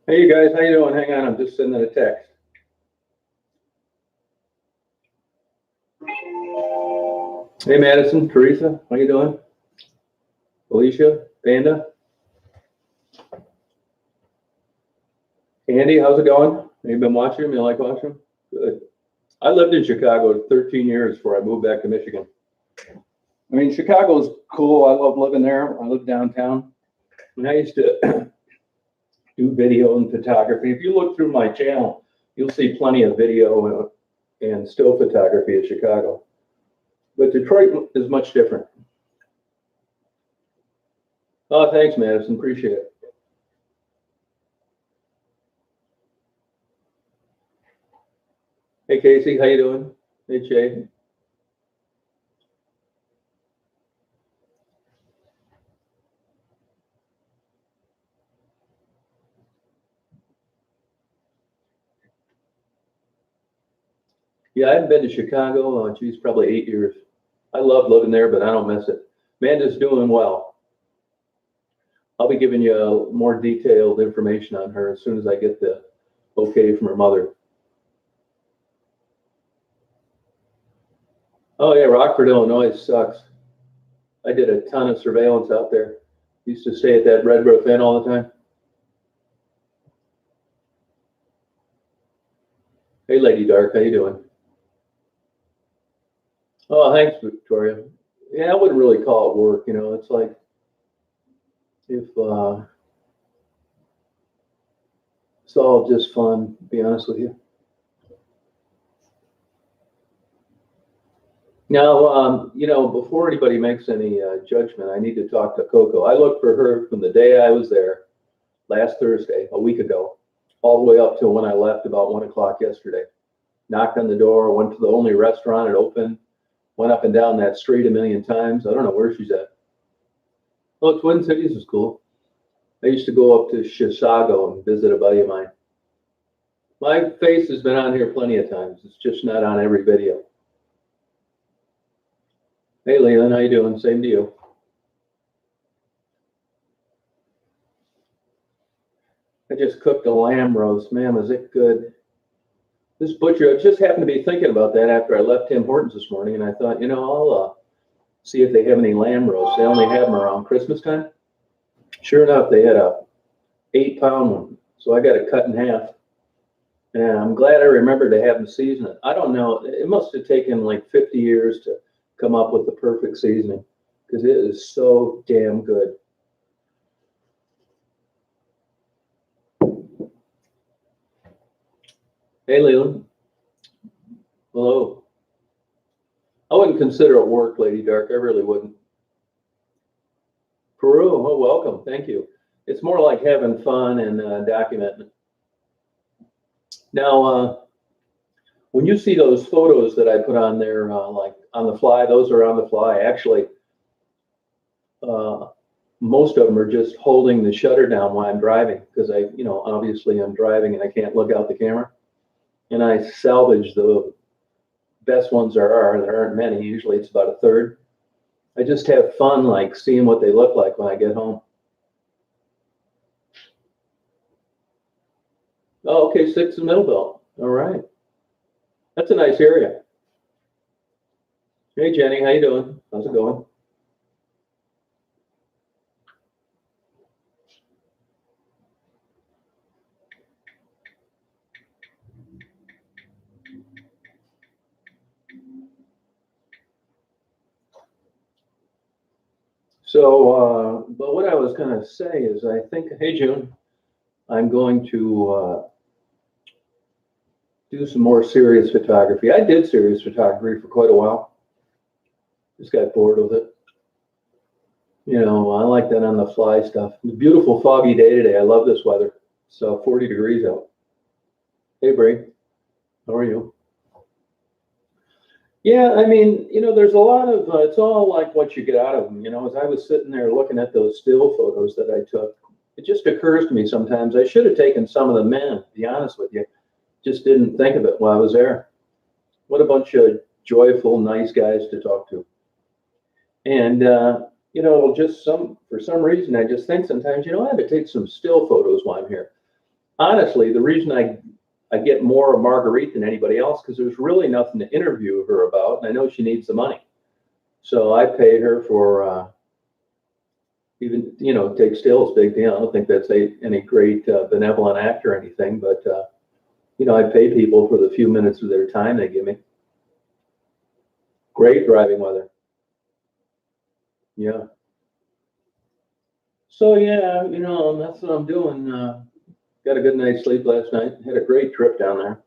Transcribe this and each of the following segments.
Hey, you guys, how you doing? Hang on, I'm just sending a text. Hey, Madison, Teresa, how you doing? Alicia, Panda, Andy, how's it going? You been watching them? You like watching them? Good. I lived in Chicago 13 years before I moved back to Michigan. I mean, Chicago's cool. I love living there. I live downtown. And I used to do video and photography. If you look through my channel, you'll see plenty of video and still photography of Chicago. But Detroit is much different. Oh, thanks, Madison. Appreciate it. Hey, Casey, how you doing? Hey, Jay. Yeah, I haven't been to Chicago. Geez, probably 8 years. I love living there, but I don't miss it. Amanda's doing well. I'll be giving you more detailed information on her as soon as I get the okay from her mother. Oh yeah, Rockford, Illinois sucks. I did a ton of surveillance out there. Used to stay at that Red Roof Inn all the time. Hey, Lady Dark, how you doing? Oh, thanks, Victoria. Yeah, I wouldn't really call it work. It's like if it's all just fun, to be honest with you. Now, before anybody makes any judgment, I need to talk to Coco. I looked for her from the day I was there last Thursday, a week ago, all the way up till when I left about 1 o'clock yesterday. Knocked on the door, went to the only restaurant it opened, went up and down that street a million times. I don't know where she's at. Oh, Twin Cities is cool. I used to go up to Chisago and visit a buddy of mine. My face has been on here plenty of times. It's just not on every video. Hey, Leland, how you doing? Same to you. I just cooked a lamb roast. Man, was it good. This butcher, I just happened to be thinking about that after I left Tim Hortons this morning, and I thought, I'll see if they have any lamb roasts. They only have them around Christmas time. Sure enough, they had a 8-pound one, so I got it cut in half. And I'm glad I remembered to have them season it. I don't know, it must have taken like 50 years to come up with the perfect seasoning because it is so damn good. Hey, Leland. Hello. I wouldn't consider it work, Lady Dark. I really wouldn't. Peru, oh, welcome. Thank you. It's more like having fun and documenting. Now, when you see those photos that I put on there, like on the fly, those are on the fly. Actually, most of them are just holding the shutter down while I'm driving because obviously I'm driving and I can't look out the camera. And I salvage the best ones there are. There aren't many. Usually it's about a third. I just have fun, like seeing what they look like when I get home. Oh, okay, 6 in Middlebelt. All right. That's a nice area. Hey, Jenny, how you doing? How's it going? So, but what I was going to say is I think, hey, June, I'm going to do some more serious photography. I did serious photography for quite a while. Just got bored with it. I like that on the fly stuff. It's a beautiful foggy day today. I love this weather. So 40 degrees out. Hey, Bray, how are you? Yeah, I mean, there's a lot of, it's all like what you get out of them. As I was sitting there looking at those still photos that I took, it just occurs to me sometimes I should have taken some of them in, to be honest with you. Just didn't think of it while I was there. What a bunch of joyful, nice guys to talk to. And, for some reason, I just think sometimes, I have to take some still photos while I'm here. Honestly, the reason I get more of Marguerite than anybody else because there's really nothing to interview her about, and I know she needs the money. So I pay her for even, take still, it's a big deal. I don't think that's any great benevolent act or anything, but, I pay people for the few minutes of their time they give me. Great driving weather. Yeah. So, yeah, that's what I'm doing. Got a good night's sleep last night. Had a great trip down there.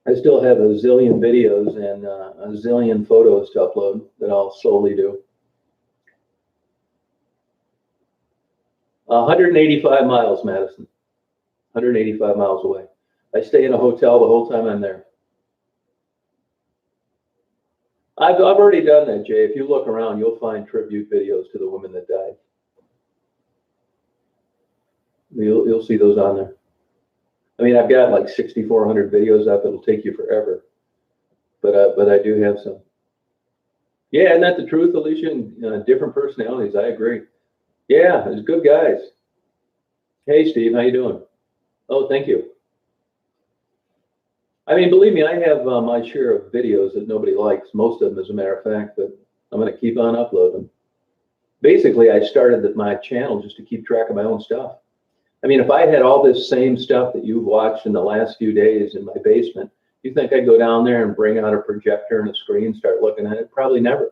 I still have a zillion videos and a zillion photos to upload that I'll slowly do. 185 miles, Madison. 185 miles away. I stay in a hotel the whole time I'm there. I've already done that, Jay. If you look around, you'll find tribute videos to the women that died. You'll see those on there. I mean, I've got like 6,400 videos up. It'll take you forever, but I do have some. Yeah, isn't that the truth, Alicia? And, different personalities. I agree. Yeah, it's good guys. Hey, Steve, how you doing? Oh, thank you. I mean, believe me, I have my share of videos that nobody likes. Most of them, as a matter of fact, but I'm going to keep on uploading. Basically, I started my channel just to keep track of my own stuff. I mean, if I had all this same stuff that you've watched in the last few days in my basement, you think I'd go down there and bring out a projector and a screen and start looking at it? Probably never.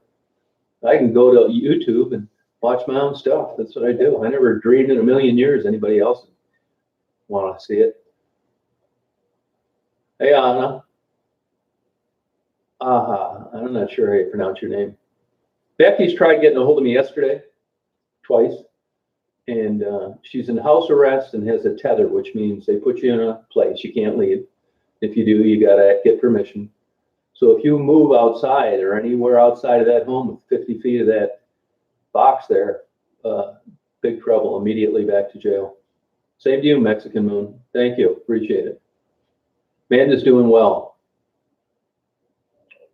I can go to YouTube and watch my own stuff. That's what I do. I never dreamed in a million years anybody else would want to see it. Hey, Anna. Aha. I'm not sure how you pronounce your name. Becky's tried getting a hold of me yesterday, twice. And she's in house arrest and has a tether, which means they put you in a place. You can't leave. If you do, you got to get permission. So if you move outside or anywhere outside of that home with 50 feet of that box there, big trouble, immediately back to jail. Same to you, Mexican Moon. Thank you. Appreciate it. Amanda's doing well.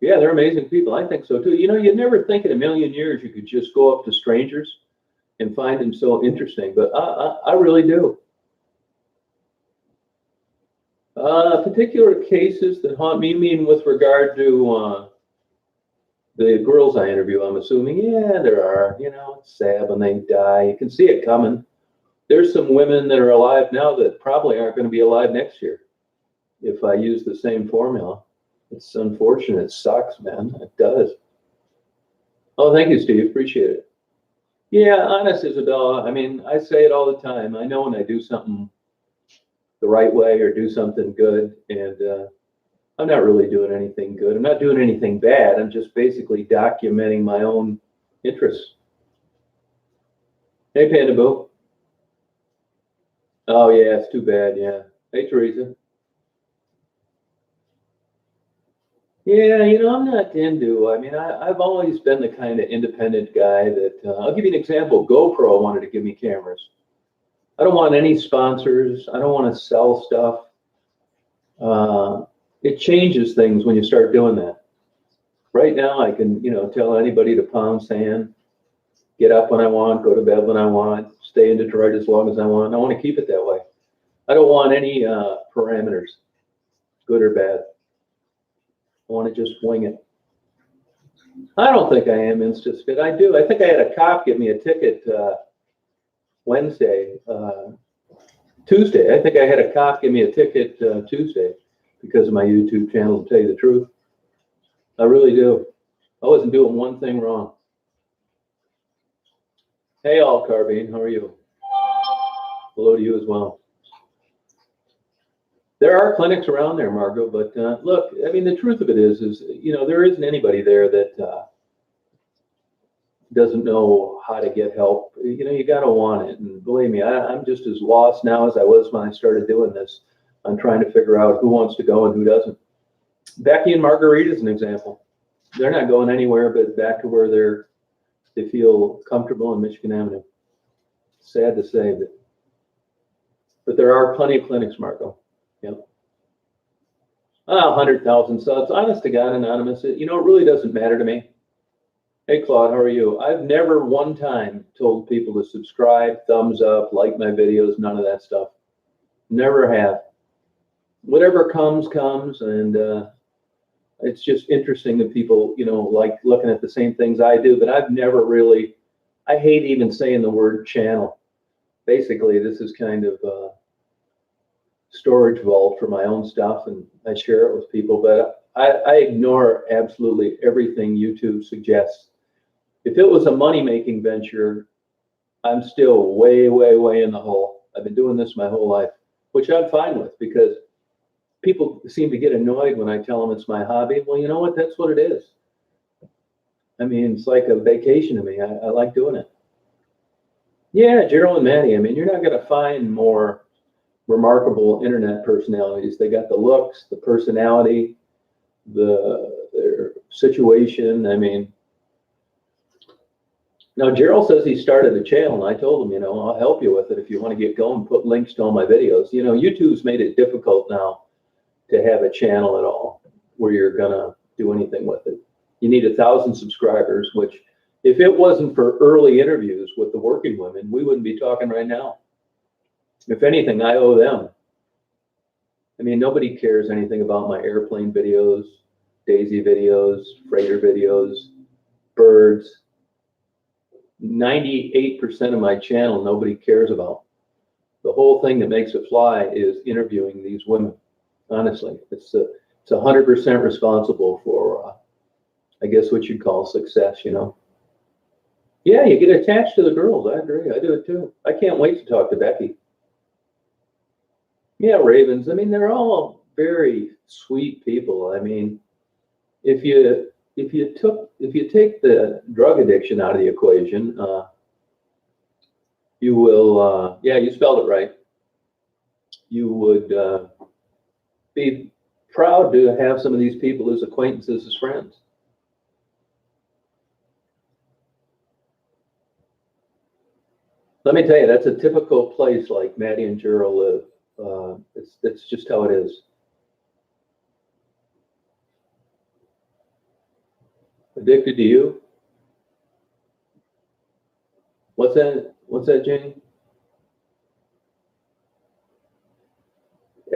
Yeah, they're amazing people. I think so too. You'd never think in a million years you could just go up to strangers and find them so interesting, but I really do. Particular cases that haunt me, mean with regard to the girls I interview, I'm assuming. Yeah, there are. It's sad when they die. You can see it coming. There's some women that are alive now that probably aren't going to be alive next year if I use the same formula. It's unfortunate. It sucks, man. It does. Oh, thank you, Steve. Appreciate it. Yeah, honest, Isabella. I mean, I say it all the time. I know when I do something the right way or do something good, and I'm not really doing anything good. I'm not doing anything bad. I'm just basically documenting my own interests. Hey, Panda Boo. Oh, yeah, it's too bad. Yeah. Hey, Teresa. Yeah, I'm not into. I mean, I've always been the kind of independent guy that I'll give you an example. GoPro wanted to give me cameras. I don't want any sponsors. I don't want to sell stuff. It changes things when you start doing that. Right now, I can, tell anybody to pound sand, get up when I want, go to bed when I want, stay in Detroit as long as I want. I want to keep it that way. I don't want any parameters, good or bad. I want to just wing it. I don't think I am InstaSpit. I do. I think I had a cop give me a ticket Tuesday. I think I had a cop give me a ticket Tuesday because of my YouTube channel, to tell you the truth. I really do. I wasn't doing one thing wrong. Hey, All Carbine, how are you? Hello to you as well. There are clinics around there, Margot, but look, I mean, the truth of it is there isn't anybody there that doesn't know how to get help. You got to want it. And believe me, I'm just as lost now as I was when I started doing this. I'm trying to figure out who wants to go and who doesn't. Becky and Marguerite is an example. They're not going anywhere but back to where they feel comfortable in Michigan Avenue. Sad to say, but there are plenty of clinics, Marco. Yep. 100,000 subs. Honest to God, anonymous. It really doesn't matter to me. Hey, Claude, how are you? I've never one time told people to subscribe, thumbs up, like my videos, none of that stuff. Never have. Whatever comes, comes, and it's just interesting that people, like looking at the same things I do, but I've never really, I hate even saying the word channel. Basically, this is kind of a storage vault for my own stuff, and I share it with people, but I ignore absolutely everything YouTube suggests. If it was a money-making venture, I'm still way, way, way in the hole. I've been doing this my whole life, which I'm fine with because people seem to get annoyed when I tell them it's my hobby. Well, you know what? That's what it is. I mean, it's like a vacation to me. I like doing it. Yeah, Gerald and Maddie. I mean, you're not going to find more remarkable internet personalities. They got the looks, the personality, their situation. I mean, now Gerald says he started a channel, and I told him, I'll help you with it if you want to get going. Put links to all my videos. YouTube's made it difficult now to have a channel at all where you're gonna do anything with it. You need 1,000 subscribers, which if it wasn't for early interviews with the working women, we wouldn't be talking right now. If anything, I owe them. I mean, nobody cares anything about my airplane videos, Daisy videos, freighter videos, birds. 98% of my channel nobody cares about. The whole thing that makes it fly is interviewing these women. Honestly, it's 100% responsible for, I guess what you'd call success, Yeah, you get attached to the girls. I agree. I do it too. I can't wait to talk to Becky. Yeah, Ravens. I mean, they're all very sweet people. I mean, if you take the drug addiction out of the equation, you will. Yeah, you spelled it right. You would be proud to have some of these people as acquaintances, as friends. Let me tell you, that's a typical place like Maddie and Gerald live. It's just how it is. Addicted to you? What's that? What's that, Jane?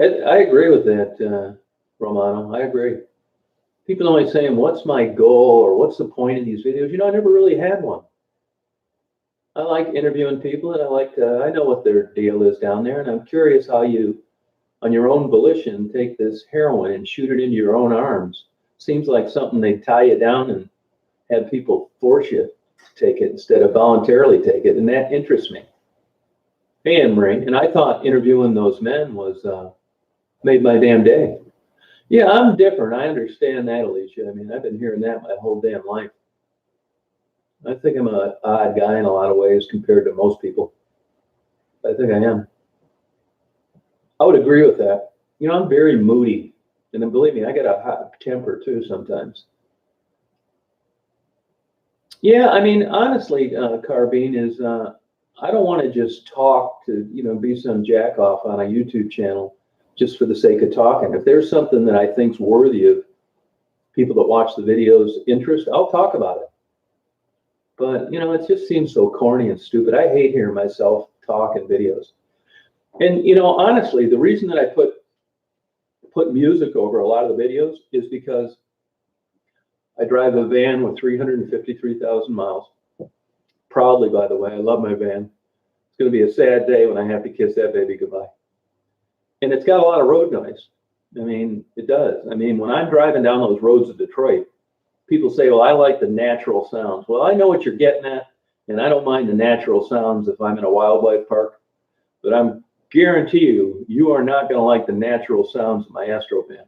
I agree with that, Romano. I agree. People always saying, "What's my goal?" or "What's the point of these videos?" I never really had one. I like interviewing people, and I know what their deal is down there, and I'm curious how you, on your own volition, take this heroin and shoot it into your own arms. Seems like something they tie you down and have people force you to take it instead of voluntarily take it, and that interests me. Hey, Anne-Marie, and I thought interviewing those men was made my damn day. Yeah, I'm different. I understand that, Alicia. I mean, I've been hearing that my whole damn life. I think I'm an odd guy in a lot of ways compared to most people. I think I am. I would agree with that. I'm very moody. And then believe me, I get a hot temper too sometimes. Yeah, I mean, honestly, Carbine is, I don't want to just talk to, be some jack off on a YouTube channel just for the sake of talking. If there's something that I think's worthy of people that watch the videos interest, I'll talk about it. But, it just seems so corny and stupid. I hate hearing myself talk in videos. And, honestly, the reason that I put music over a lot of the videos is because I drive a van with 353,000 miles. Proudly, by the way, I love my van. It's going to be a sad day when I have to kiss that baby goodbye. And it's got a lot of road noise. I mean, it does. I mean, when I'm driving down those roads of Detroit, people say, well, I like the natural sounds. Well, I know what you're getting at, and I don't mind the natural sounds if I'm in a wildlife park, but I'm guarantee you, you are not going to like the natural sounds of my Astro van.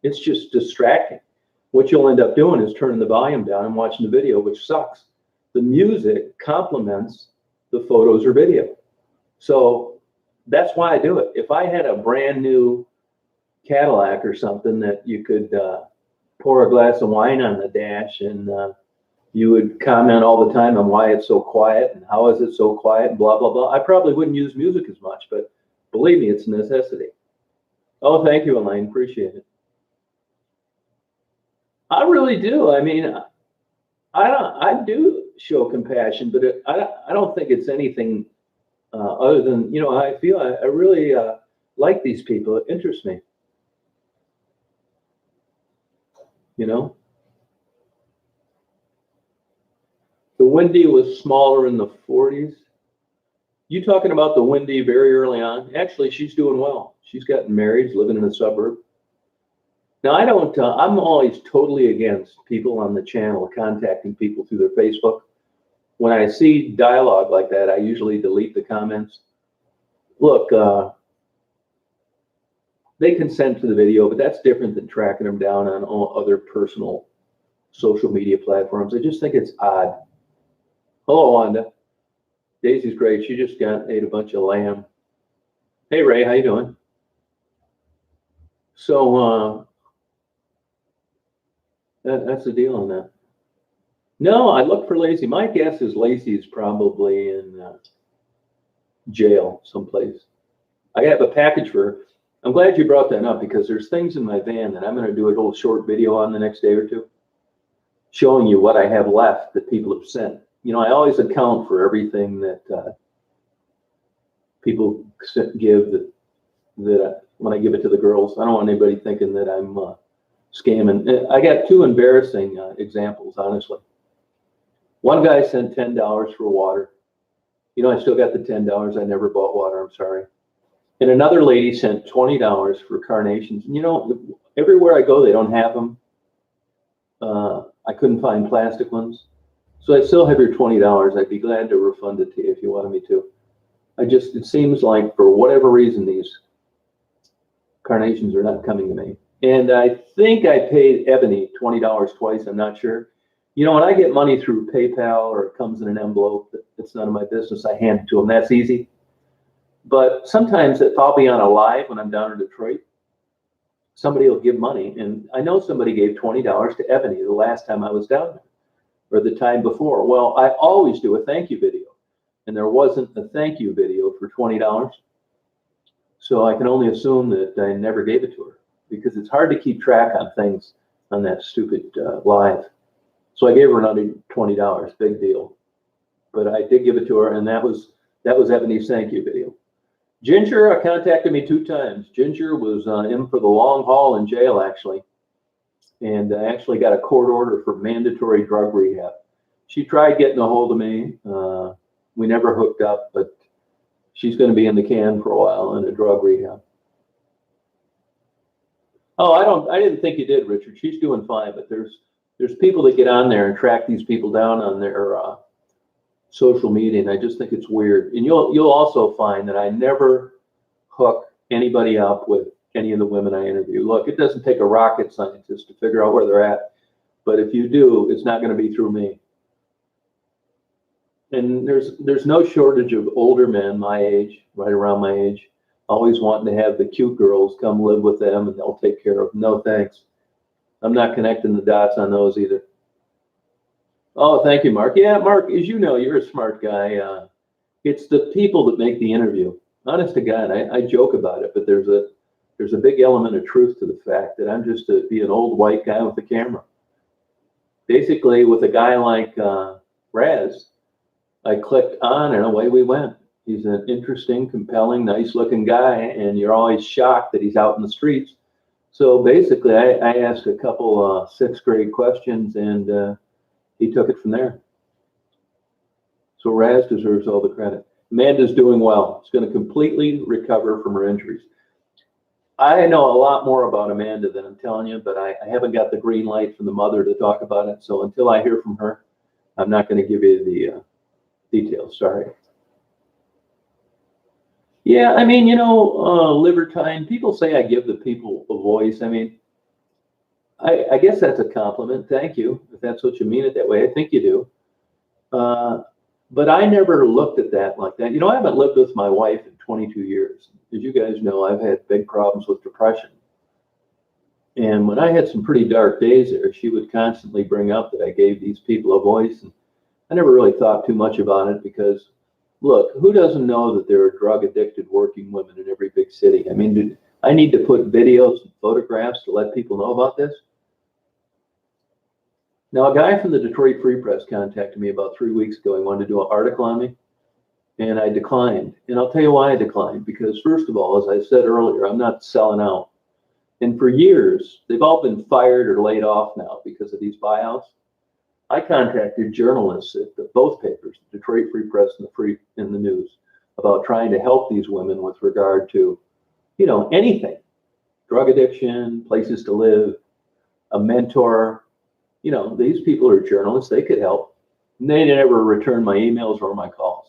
It's just distracting. What you'll end up doing is turning the volume down and watching the video, which sucks. The music complements the photos or video. So that's why I do it. If I had a brand new Cadillac or something that you could pour a glass of wine on the dash and you would comment all the time on why it's so quiet and how is it so quiet and blah, blah, blah. I probably wouldn't use music as much, but believe me, it's a necessity. Oh, thank you, Elaine. Appreciate it. I really do. I mean, I do show compassion, but I don't think it's anything other than, I feel I really like these people. It interests me, you know. The Wendy was smaller in the 40s. You talking about the Wendy very early on? Actually, she's doing well. She's gotten married, she's living in a suburb. Now, I don't, I'm always totally against people on the channel contacting people through their Facebook. When I see dialogue like that, I usually delete the comments. Look, they consent to the video, but that's different than tracking them down on all other personal social media platforms. I just think it's odd. Hello, Wanda. Daisy's great. She just ate a bunch of lamb. Hey, Ray, how you doing? So that's the deal on that. No, I look for Lacey. My guess is Lacey's probably in jail someplace. I have a package for her. I'm glad you brought that up because there's things in my van that I'm going to do a little short video on the next day or two, showing you what I have left that people have sent. You know, I always account for everything that people give that when I give it to the girls. I don't want anybody thinking that I'm scamming. I got two embarrassing examples, honestly. One guy sent $10 for water. You know, I still got the $10. I never bought water. I'm sorry. And another lady sent $20 for carnations. And you know, everywhere I go, they don't have them. I couldn't find plastic ones. So I still have your $20. I'd be glad to refund it to you if you wanted me to. It seems like for whatever reason, these carnations are not coming to me. And I think I paid Ebony $20 twice. I'm not sure. You know, when I get money through PayPal or it comes in an envelope, it's none of my business. I hand it to them. That's easy. But sometimes if I'll be on a live when I'm down in Detroit, somebody will give money. And I know somebody gave $20 to Ebony the last time I was down there or the time before. Well, I always do a thank you video. And there wasn't a thank you video for $20. So I can only assume that I never gave it to her because it's hard to keep track on things on that stupid live. So I gave her another $20, big deal. But I did give it to her, and that was Ebony's thank you video. Ginger contacted me 2 times. Ginger was in for the long haul in jail, actually. And I actually got a court order for mandatory drug rehab. She tried getting a hold of me. We never hooked up, but she's going to be in the can for a while in a drug rehab. Oh, I didn't think you did, Richard. She's doing fine, but there's people that get on there and track these people down on their social media, and I just think it's weird. And you'll also find that I never hook anybody up with any of the women I interview. Look, it doesn't take a rocket scientist to figure out where they're at, but if you do, it's not going to be through me. And there's no shortage of older men my age, right around my age, always wanting to have the cute girls come live with them and they'll take care of them. No thanks. I'm not connecting the dots on those either. Oh, thank you, Mark. Yeah, Mark, as you know, you're a smart guy. It's the people that make the interview. Honest to God, I joke about it, but there's a big element of truth to the fact that I'm just be an old white guy with a camera. Basically, with a guy like Raz, I clicked on and away we went. He's an interesting, compelling, nice-looking guy, and you're always shocked that he's out in the streets. So basically, I asked a couple 6th grade questions, and he took it from there. So Raz deserves all the credit. Amanda's doing well. She's going to completely recover from her injuries. I know a lot more about Amanda than I'm telling you, but I haven't got the green light from the mother to talk about it. So until I hear from her, I'm not going to give you the details. Sorry. Yeah, I mean, you know, Libertine, people say I give the people a voice. I mean, I guess that's a compliment. Thank you, if that's what you mean it that way. I think you do. But I never looked at that like that. You know, I haven't lived with my wife in 22 years. As you guys know, I've had big problems with depression. And when I had some pretty dark days there, she would constantly bring up that I gave these people a voice. And I never really thought too much about it because, look, who doesn't know that there are drug-addicted working women in every big city? I mean, I need to put videos and photographs to let people know about this. Now, a guy from the Detroit Free Press contacted me about 3 weeks ago. He wanted to do an article on me. And I declined. And I'll tell you why I declined. Because first of all, as I said earlier, I'm not selling out. And for years, they've all been fired or laid off now because of these buyouts. I contacted journalists at both papers, the Detroit Free Press and the News, about trying to help these women with regard to, anything, drug addiction, places to live, a mentor. These people are journalists, they could help. And they never returned my emails or my calls.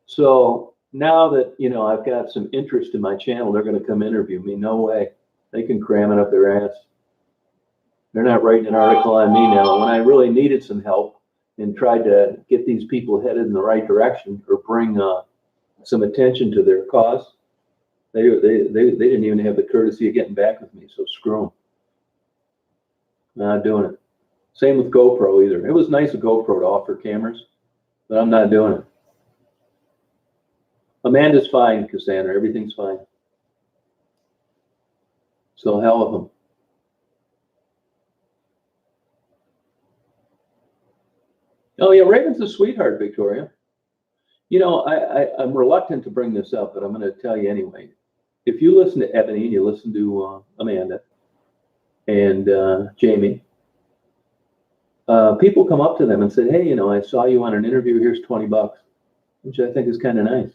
So now that, I've got some interest in my channel, they're going to come interview me. No way. They can cram it up their ass. They're not writing an article on me now. When I really needed some help and tried to get these people headed in the right direction or bring some attention to their cause, they didn't even have the courtesy of getting back with me. So screw them. Not doing it. Same with GoPro either. It was nice of GoPro to offer cameras, but I'm not doing it. Amanda's fine, Cassandra. Everything's fine. So hell of them. Oh yeah, Raven's a sweetheart, Victoria. I'm reluctant to bring this up, but I'm going to tell you anyway. If you listen to Ebony and you listen to Amanda and Jamie, people come up to them and say, hey, I saw you on an interview, here's $20, which I think is kind of nice.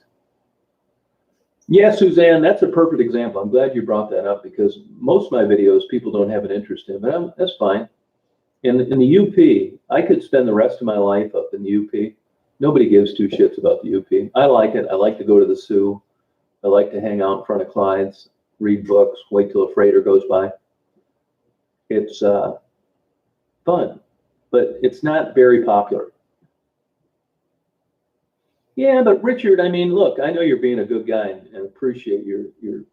Yeah, Suzanne, that's a perfect example. I'm glad you brought that up because most of my videos people don't have an interest in, but that's fine. In the UP, I could spend the rest of my life up in the UP. Nobody gives two shits about the UP. I like it. I like to go to the Sioux. I like to hang out in front of Clyde's, read books, wait till a freighter goes by. It's fun, but it's not very popular. Yeah, but Richard, look, I know you're being a good guy and appreciate you're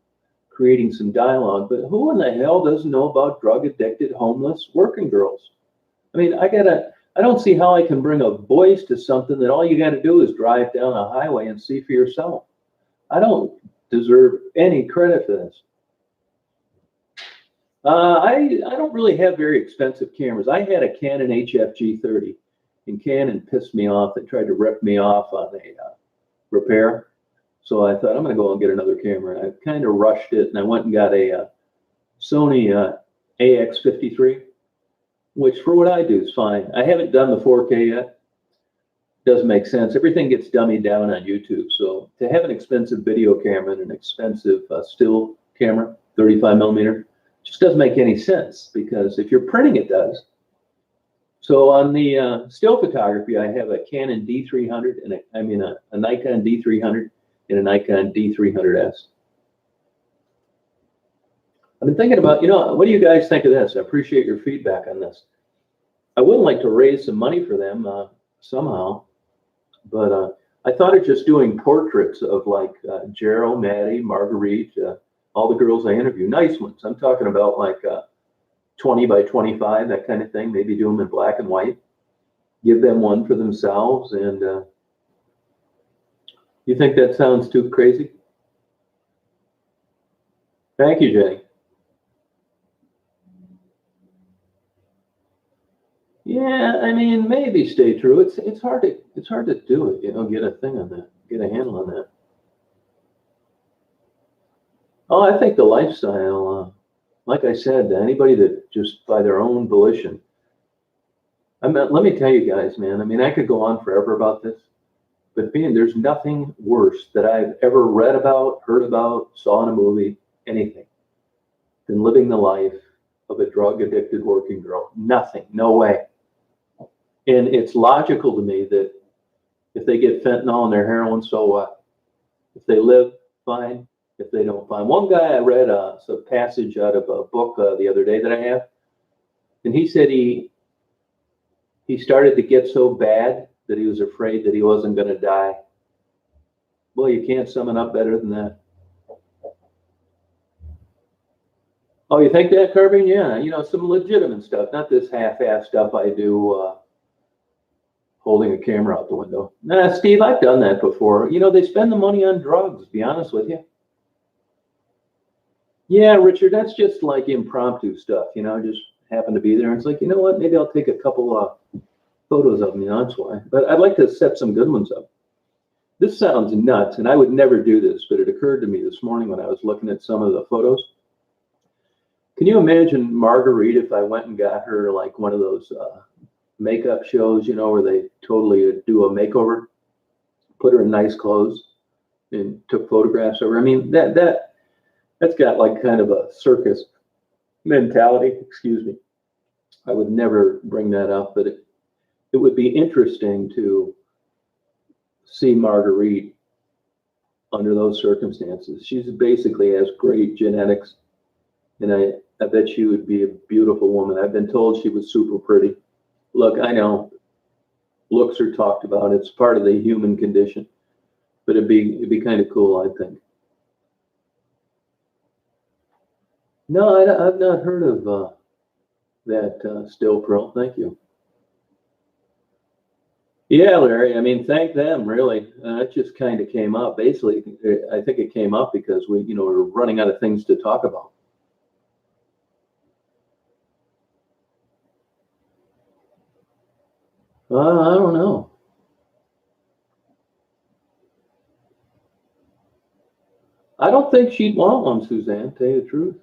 creating some dialogue, but who in the hell doesn't know about drug-addicted, homeless working girls? I don't see how I can bring a voice to something that all you got to do is drive down a highway and see for yourself. I don't deserve any credit for this. I don't really have very expensive cameras. I had a Canon HFG30, and Canon pissed me off. They tried to rip me off on a repair. So I thought, I'm going to go and get another camera. And I kind of rushed it, and I went and got a Sony AX53, which for what I do is fine. I haven't done the 4K yet. Doesn't make sense. Everything gets dummied down on YouTube. So to have an expensive video camera and an expensive still camera, 35 millimeter, just doesn't make any sense because if you're printing, it does. So on the still photography, I have a Canon D300 and a Nikon D300 and a Nikon D300S. I've been thinking about, what do you guys think of this? I appreciate your feedback on this. I would like to raise some money for them somehow, but I thought of just doing portraits of like Gerald, Maddie, Marguerite, all the girls I interview, nice ones. I'm talking about like 20 by 25, that kind of thing. Maybe do them in black and white. Give them one for themselves. And you think that sounds too crazy? Thank you, Jenny. Yeah, maybe stay true. It's hard to do it, get a thing on that, get a handle on that. Oh, I think the lifestyle, like I said, anybody that just by their own volition. Let me tell you guys, man, I could go on forever about this, but there's nothing worse that I've ever read about, heard about, saw in a movie, anything, than living the life of a drug-addicted working girl. Nothing, no way. And it's logical to me that if they get fentanyl in their heroin, so what? If they live, fine. If they don't, fine. One guy I read a passage out of a book the other day that I have, and he said he started to get so bad that he was afraid that he wasn't going to die. Well, you can't sum it up better than that. Oh, you think that, Carbine? Yeah, some legitimate stuff, not this half-ass stuff I do holding a camera out the window. Nah, Steve, I've done that before. They spend the money on drugs, to be honest with you. Yeah, Richard, that's just like impromptu stuff, just happen to be there. And it's like, you know what, maybe I'll take a couple photos of them, that's why. But I'd like to set some good ones up. This sounds nuts, and I would never do this, but it occurred to me this morning when I was looking at some of the photos. Can you imagine Marguerite if I went and got her like one of those makeup shows, where they totally do a makeover, put her in nice clothes, and took photographs of her? I mean, that's got like kind of a circus mentality. Excuse me. I would never bring that up, but it would be interesting to see Marguerite under those circumstances. She's basically has great genetics, and I bet she would be a beautiful woman. I've been told she was super pretty. Look, I know looks are talked about. It's part of the human condition, but it'd be kind of cool, I think. No, I've not heard of that still pearl. Thank you. Yeah, Larry. I mean, thank them, really. It just kind of came up. Basically, I think it came up because we're running out of things to talk about. I don't know. I don't think she'd want one, Suzanne, to tell you the truth.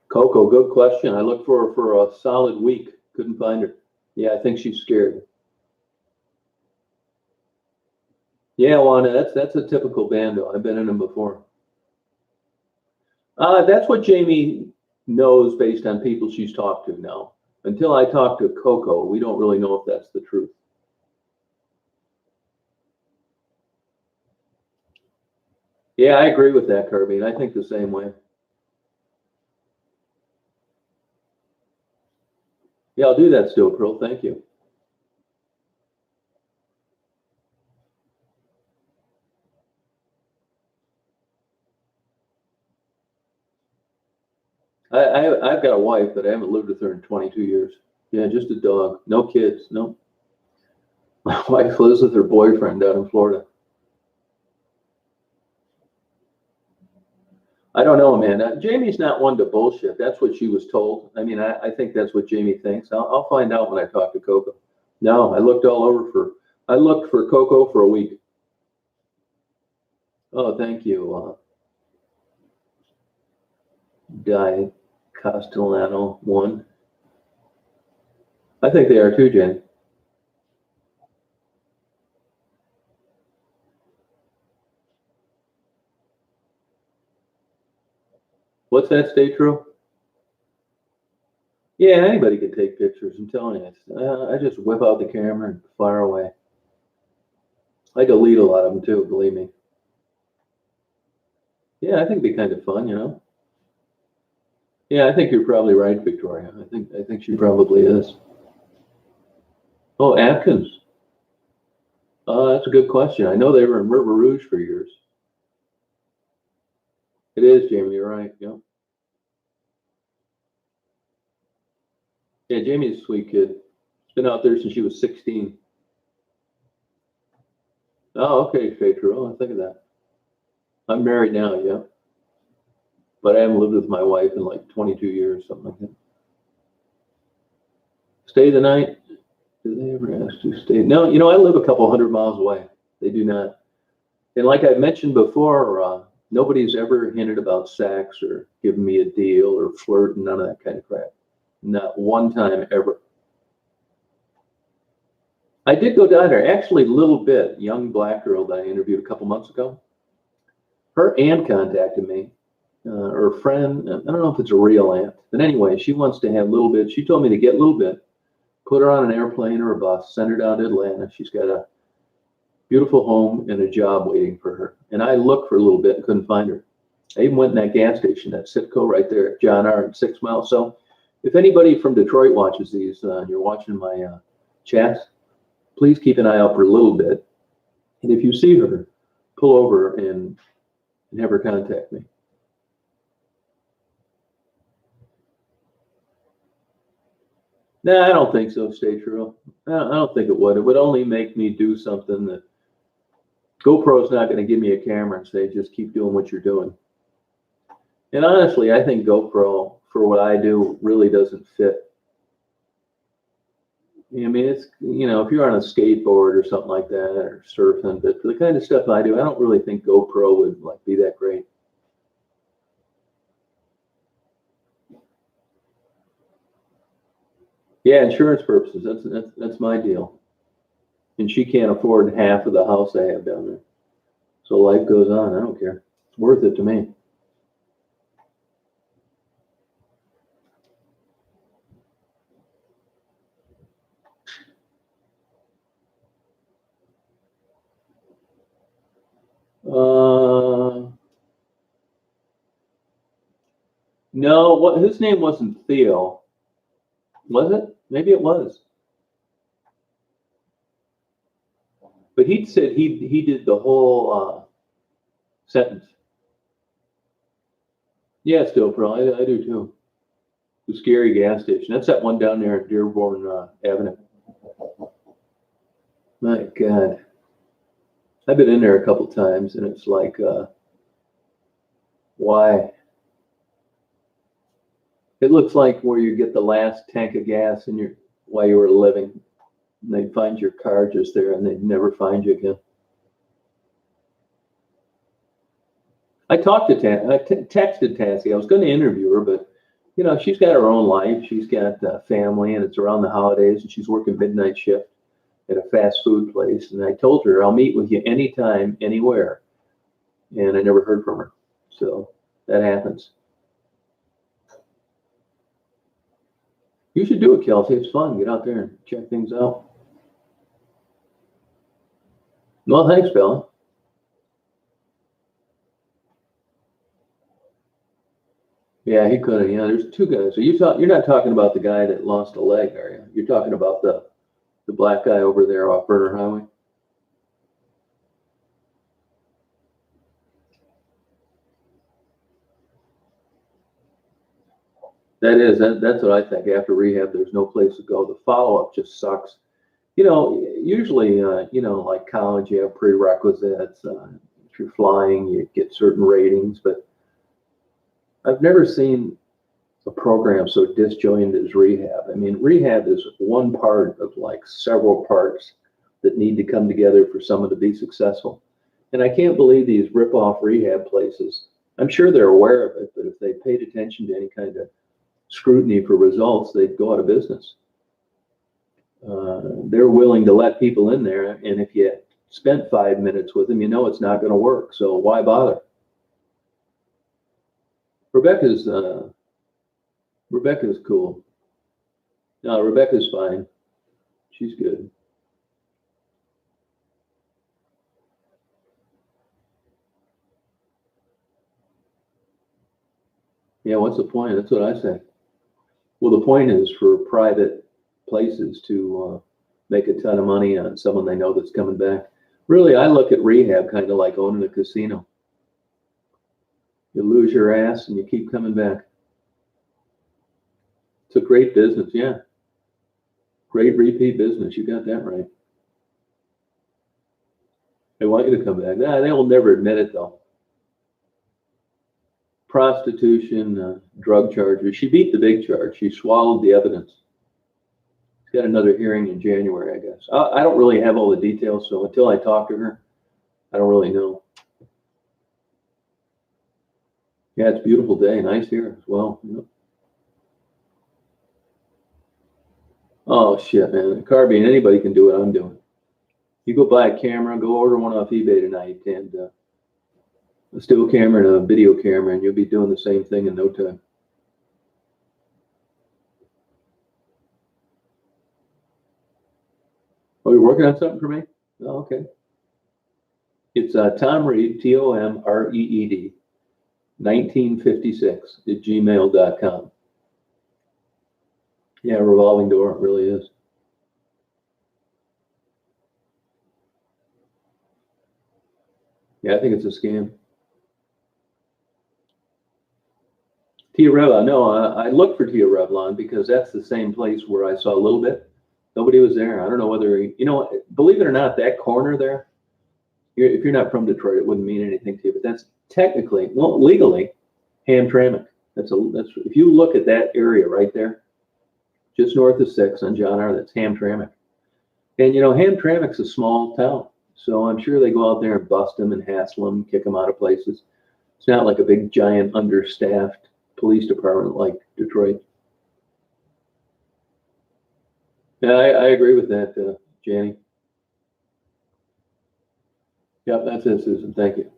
Coco, good question. I looked for her for a solid week. Couldn't find her. Yeah, I think she's scared. Yeah, Wanda, that's a typical bando. I've been in them before. That's what Jamie knows based on people she's talked to now. Until I talk to Coco, we don't really know if that's the truth. Yeah, I agree with that, Kirby, and I think the same way. Yeah, I'll do that still, Pearl. Thank you. I've got a wife, but I haven't lived with her in 22 years. Yeah, just a dog. No kids. No. My wife lives with her boyfriend down in Florida. I don't know, man. Jamie's not one to bullshit. That's what she was told. I mean, I think that's what Jamie thinks. I'll find out when I talk to Coco. No, I looked all over I looked for Coco for a week. Oh, thank you, Di Castellano one. I think they are too, Jen. What's that? Stay true? Yeah, anybody could take pictures. I'm telling you. I just whip out the camera and fire away. I delete a lot of them too, believe me. Yeah, I think it'd be kind of fun. Yeah, I think you're probably right, Victoria. I think she probably is. Oh, Atkins. That's a good question. I know they were in River Rouge for years. It is, Jamie. You're right. Yeah. Yeah, Jamie's a sweet kid. She's been out there since she was 16. Oh, okay, Phaedra. Oh, I think of that. I'm married now, yeah. But I haven't lived with my wife in like 22 years, something like that. Stay the night? Do they ever ask to stay? No, I live a couple hundred miles away. They do not. And like I mentioned before, nobody's ever hinted about sex or given me a deal or flirt and none of that kind of crap. Not one time ever. I did go down there, actually, a little bit. Young black girl that I interviewed a couple months ago. Her aunt contacted me, or a friend. I don't know if it's a real aunt, but anyway, she wants to have a little bit. She told me to get a little bit, put her on an airplane or a bus, send her down to Atlanta. She's got a beautiful home and a job waiting for her. And I looked for a little bit and couldn't find her. I even went in that gas station, that Citgo right there at John R. and 6 Mile. So if anybody from Detroit watches these and you're watching my chats, please keep an eye out for a little bit. And if you see her, pull over and have her contact me. No, I don't think so, Stay True. I don't think it would. It would only make me do something that GoPro's not going to give me a camera and say, just keep doing what you're doing. And honestly, I think GoPro, for what I do, really doesn't fit I mean, it's, if you're on a skateboard or something like that, or surfing, but for the kind of stuff I do, I don't really think GoPro would like be that great. Yeah, insurance purposes. That's my deal. And she can't afford half of the house I have down there. So life goes on. I don't care. It's worth it to me. No, his name wasn't Theo, was it? Maybe it was. But he said he did the whole sentence. Yeah, still, bro. I do too. The scary gas station. That's that one down there at Dearborn Avenue. My God. I've been in there a couple times, and it's like, why? It looks like where you get the last tank of gas while you were living. And they'd find your car just there, and they'd never find you again. I talked to I texted Tassie. I was going to interview her, but she's got her own life. She's got a family, and it's around the holidays, and she's working midnight shift at a fast food place. And I told her, I'll meet with you anytime, anywhere. And I never heard from her. So that happens. You should do it, Kelsey. It's fun. Get out there and check things out. Well, thanks, Bella. Yeah, he could have. Yeah, there's two guys. So you're not talking about the guy that lost a leg, are you? You're talking about the black guy over there off Burner Highway. That's what I think. After rehab, there's no place to go. The follow-up just sucks. Usually, like college, you have prerequisites. If you're flying, you get certain ratings, but I've never seen a program so disjointed as rehab. I mean, rehab is one part of like several parts that need to come together for someone to be successful. And I can't believe these rip-off rehab places. I'm sure they're aware of it, but if they paid attention to any kind of scrutiny for results, they'd go out of business. They're willing to let people in there, and if you spent 5 minutes with them, it's not going to work. So why bother? Rebecca's cool. No, Rebecca's fine. She's good. Yeah, what's the point? That's what I say. Well, the point is for private places to make a ton of money on someone they know that's coming back. Really, I look at rehab kind of like owning a casino. You lose your ass and you keep coming back. It's a great business, yeah. Great repeat business. You got that right. They want you to come back. They will never admit it, though. Prostitution, drug charges. She beat the big charge. She swallowed the evidence. She's got another hearing in January, I guess. I don't really have all the details, so until I talk to her, I don't really know. Yeah, it's a beautiful day. Nice here as well. Yep. Oh, shit, man. Carbine, anybody can do what I'm doing. You go buy a camera, go order one off eBay tonight, and a still camera and a video camera, and you'll be doing the same thing in no time. Oh, you're working on something for me? Oh, okay. It's Tom Reed, TOMREED, 1956 at gmail.com. Yeah, revolving door, it really is. Yeah, I think it's a scam. Tia Revlon, no, I looked for Tia Revlon because that's the same place where I saw a little bit. Nobody was there. I don't know whether, believe it or not, that corner there, if you're not from Detroit, it wouldn't mean anything to you, but that's technically, well, legally, Hamtramck. That's if you look at that area right there, just north of 6 on John R. That's Hamtramck. And, you know, Hamtramck's a small town. So I'm sure they go out there and bust them and hassle them, kick them out of places. It's not like a big, giant, understaffed police department like Detroit. Yeah, I agree with that, Janny. Yep, that's it, Susan. Thank you.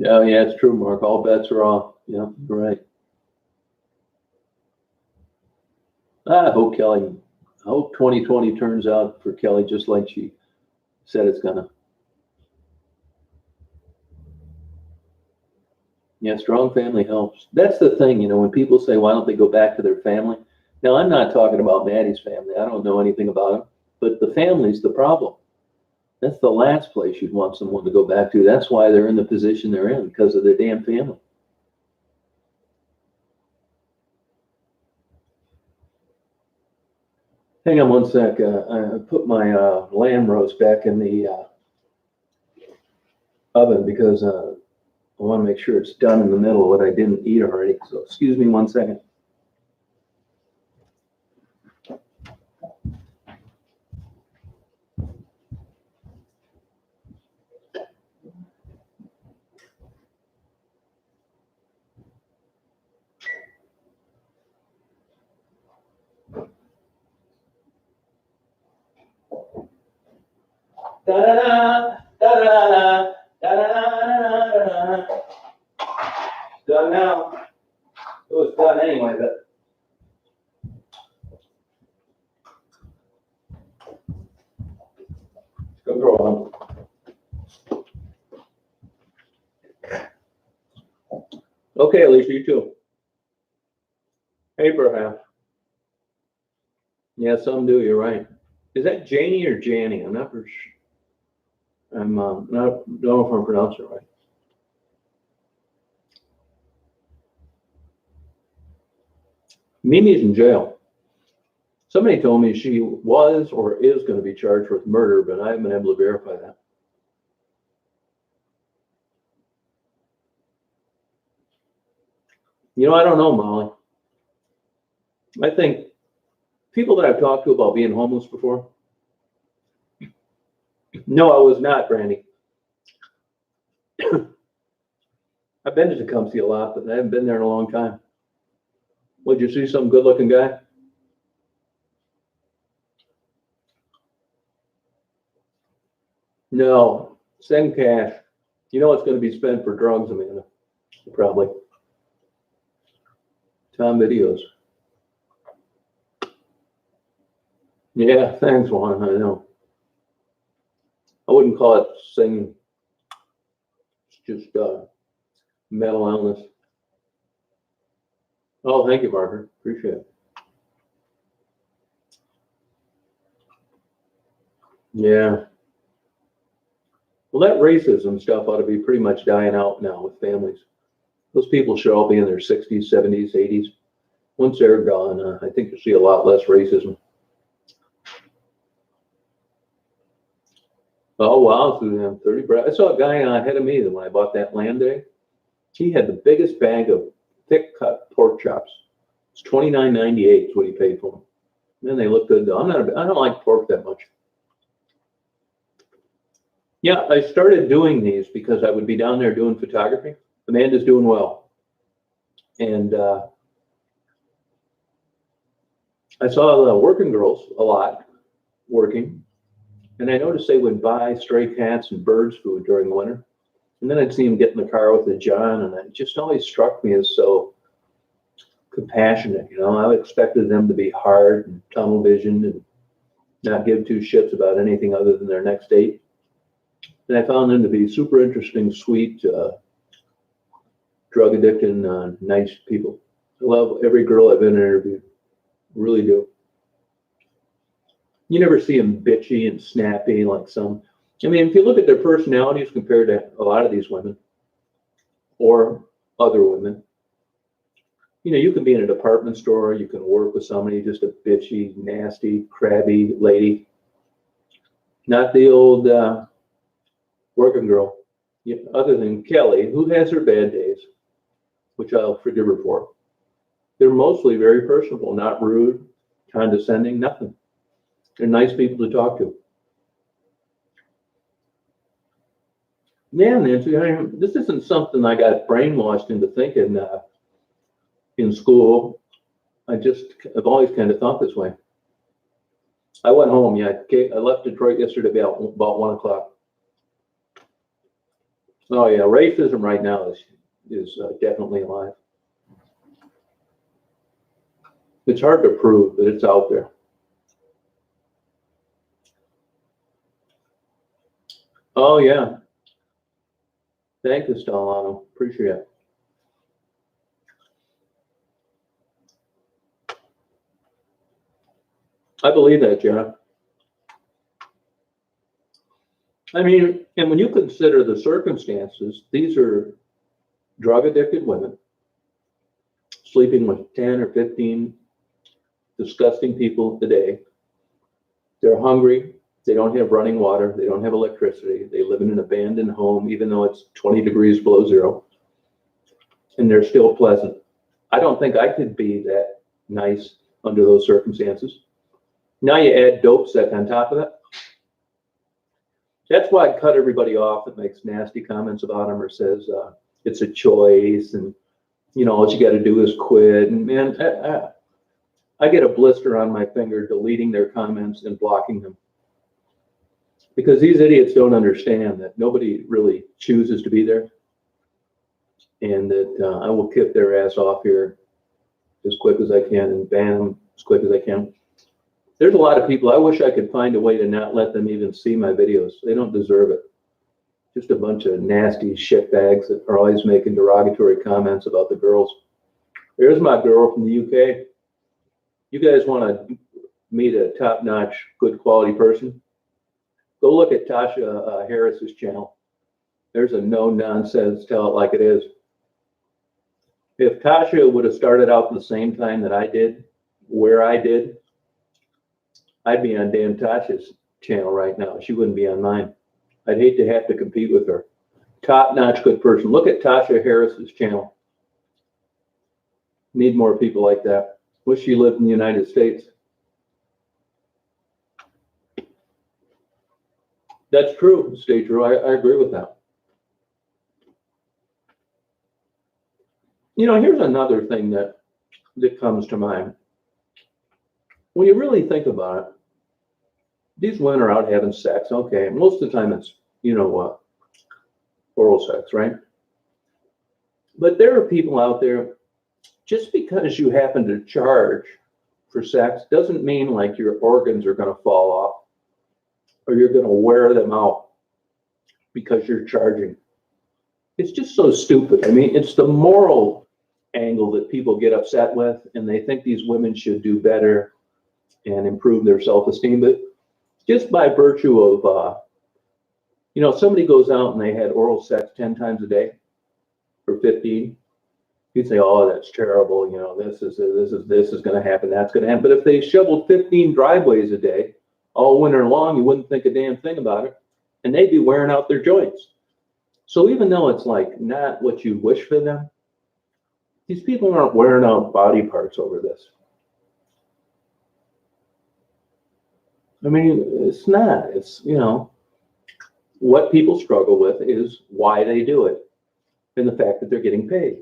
Oh, yeah, it's true, Mark. All bets are off. Yeah, you're right. I hope 2020 turns out for Kelly just like she said it's gonna. Yeah, strong family helps. That's the thing, you know, when people say, why don't they go back to their family? Now, I'm not talking about Maddie's family. I don't know anything about them, but the family's the problem. That's the last place you'd want someone to go back to. That's why they're in the position they're in, because of their damn family. Hang on one sec. I put my lamb roast back in the oven because I want to make sure it's done in the middle, what I didn't eat already. So excuse me one second. Da-da-da, da-da-da, da-da-da-da-da-da. Done now. It was done anyway, but go throw on. Okay, Alicia, you too. Hey, perhaps. Yeah, some do. You're right. Is that Janie or Janny? I'm not for sure. I'm not don't know if I'm pronouncing it right. Mimi's in jail. Somebody told me she was or is going to be charged with murder, but I haven't been able to verify that. You know, I don't know, Molly. I think people that I've talked to about being homeless before. No, I was not, Brandy. I've been to Tecumseh a lot, but I haven't been there in a long time. Would you see some good-looking guy? No, send cash. You know it's going to be spent for drugs, Amanda. Probably. Tom videos. Yeah, thanks, Juan. I know. I wouldn't call it singing. It's just mental illness. Oh, thank you, Margaret. Appreciate it. Yeah. Well, that racism stuff ought to be pretty much dying out now with families. Those people should all be in their 60s, 70s, 80s. Once they're gone, I think you'll see a lot less racism. Oh, wow, Suzanne, 30 bread. I saw a guy ahead of me that when I bought that land day. He had the biggest bag of thick cut pork chops. It's $29.98 is what he paid for them. Man, they look good though. I don't like pork that much. Yeah, I started doing these because I would be down there doing photography. Amanda's doing well. And I saw the working girls a lot working. And I noticed they would buy stray cats and birds food during the winter. And then I'd see them get in the car with a John, and it just always struck me as so compassionate. You know, I expected them to be hard and tunnel visioned and not give two shits about anything other than their next date. And I found them to be super interesting, sweet, drug addicted, nice people. I love every girl I've been interviewed. Really do. You never see them bitchy and snappy like some. I mean, if you look at their personalities compared to a lot of these women or other women, you know, you can be in a department store, you can work with somebody, just a bitchy, nasty, crabby lady. Not the old working girl. Yeah, other than Kelly, who has her bad days, which I'll forgive her for, they're mostly very personable, not rude, condescending, nothing. They're nice people to talk to. Yeah, Nancy, this isn't something I got brainwashed into thinking in school. I've always kind of thought this way. I went home. Yeah, I left Detroit yesterday about 1 o'clock. Oh yeah, racism right now is definitely alive. It's hard to prove, but it's out there. Oh yeah, thank you, Stellano. Appreciate it. I believe that, Jenna. I mean, and when you consider the circumstances, these are drug addicted women sleeping with 10 or 15 disgusting people a day. They're hungry. They don't have running water. They don't have electricity. They live in an abandoned home, even though it's 20 degrees below zero, and they're still pleasant. I don't think I could be that nice under those circumstances. Now you add dope sec on top of it. That's why I cut everybody off that makes nasty comments about them or says it's a choice and all you got to do is quit. And man, I get a blister on my finger deleting their comments and blocking them because these idiots don't understand that nobody really chooses to be there, and that I will kick their ass off here as quick as I can and ban them as quick as I can. There's a lot of people, I wish I could find a way to not let them even see my videos. They don't deserve it. Just a bunch of nasty shitbags that are always making derogatory comments about the girls. There's my girl from the UK. You guys want to meet a top-notch, good quality person? Go look at Tasha Harris's channel. There's a no-nonsense, tell it like it is. If Tasha would have started out at the same time that I did, where I did, I'd be on Dan Tasha's channel right now. She wouldn't be on mine. I'd hate to have to compete with her. Top-notch good person. Look at Tasha Harris's channel. Need more people like that. Wish she lived in the United States. That's true, stay true. I agree with that. Here's another thing that comes to mind. When you really think about it, these women are out having sex. Okay, most of the time it's, oral sex, right? But there are people out there, just because you happen to charge for sex doesn't mean like your organs are going to fall off or you're going to wear them out because you're charging. It's just so stupid. I mean, it's the moral angle that people get upset with, and they think these women should do better and improve their self-esteem. But just by virtue of, somebody goes out and they had oral sex 10 times a day or 15, you'd say, oh, that's terrible. This is going to happen. That's going to happen. But if they shoveled 15 driveways a day all winter long, you wouldn't think a damn thing about it. And they'd be wearing out their joints. So even though it's like not what you wish for them, these people aren't wearing out body parts over this. I mean, it's not. It's, what people struggle with is why they do it and the fact that they're getting paid.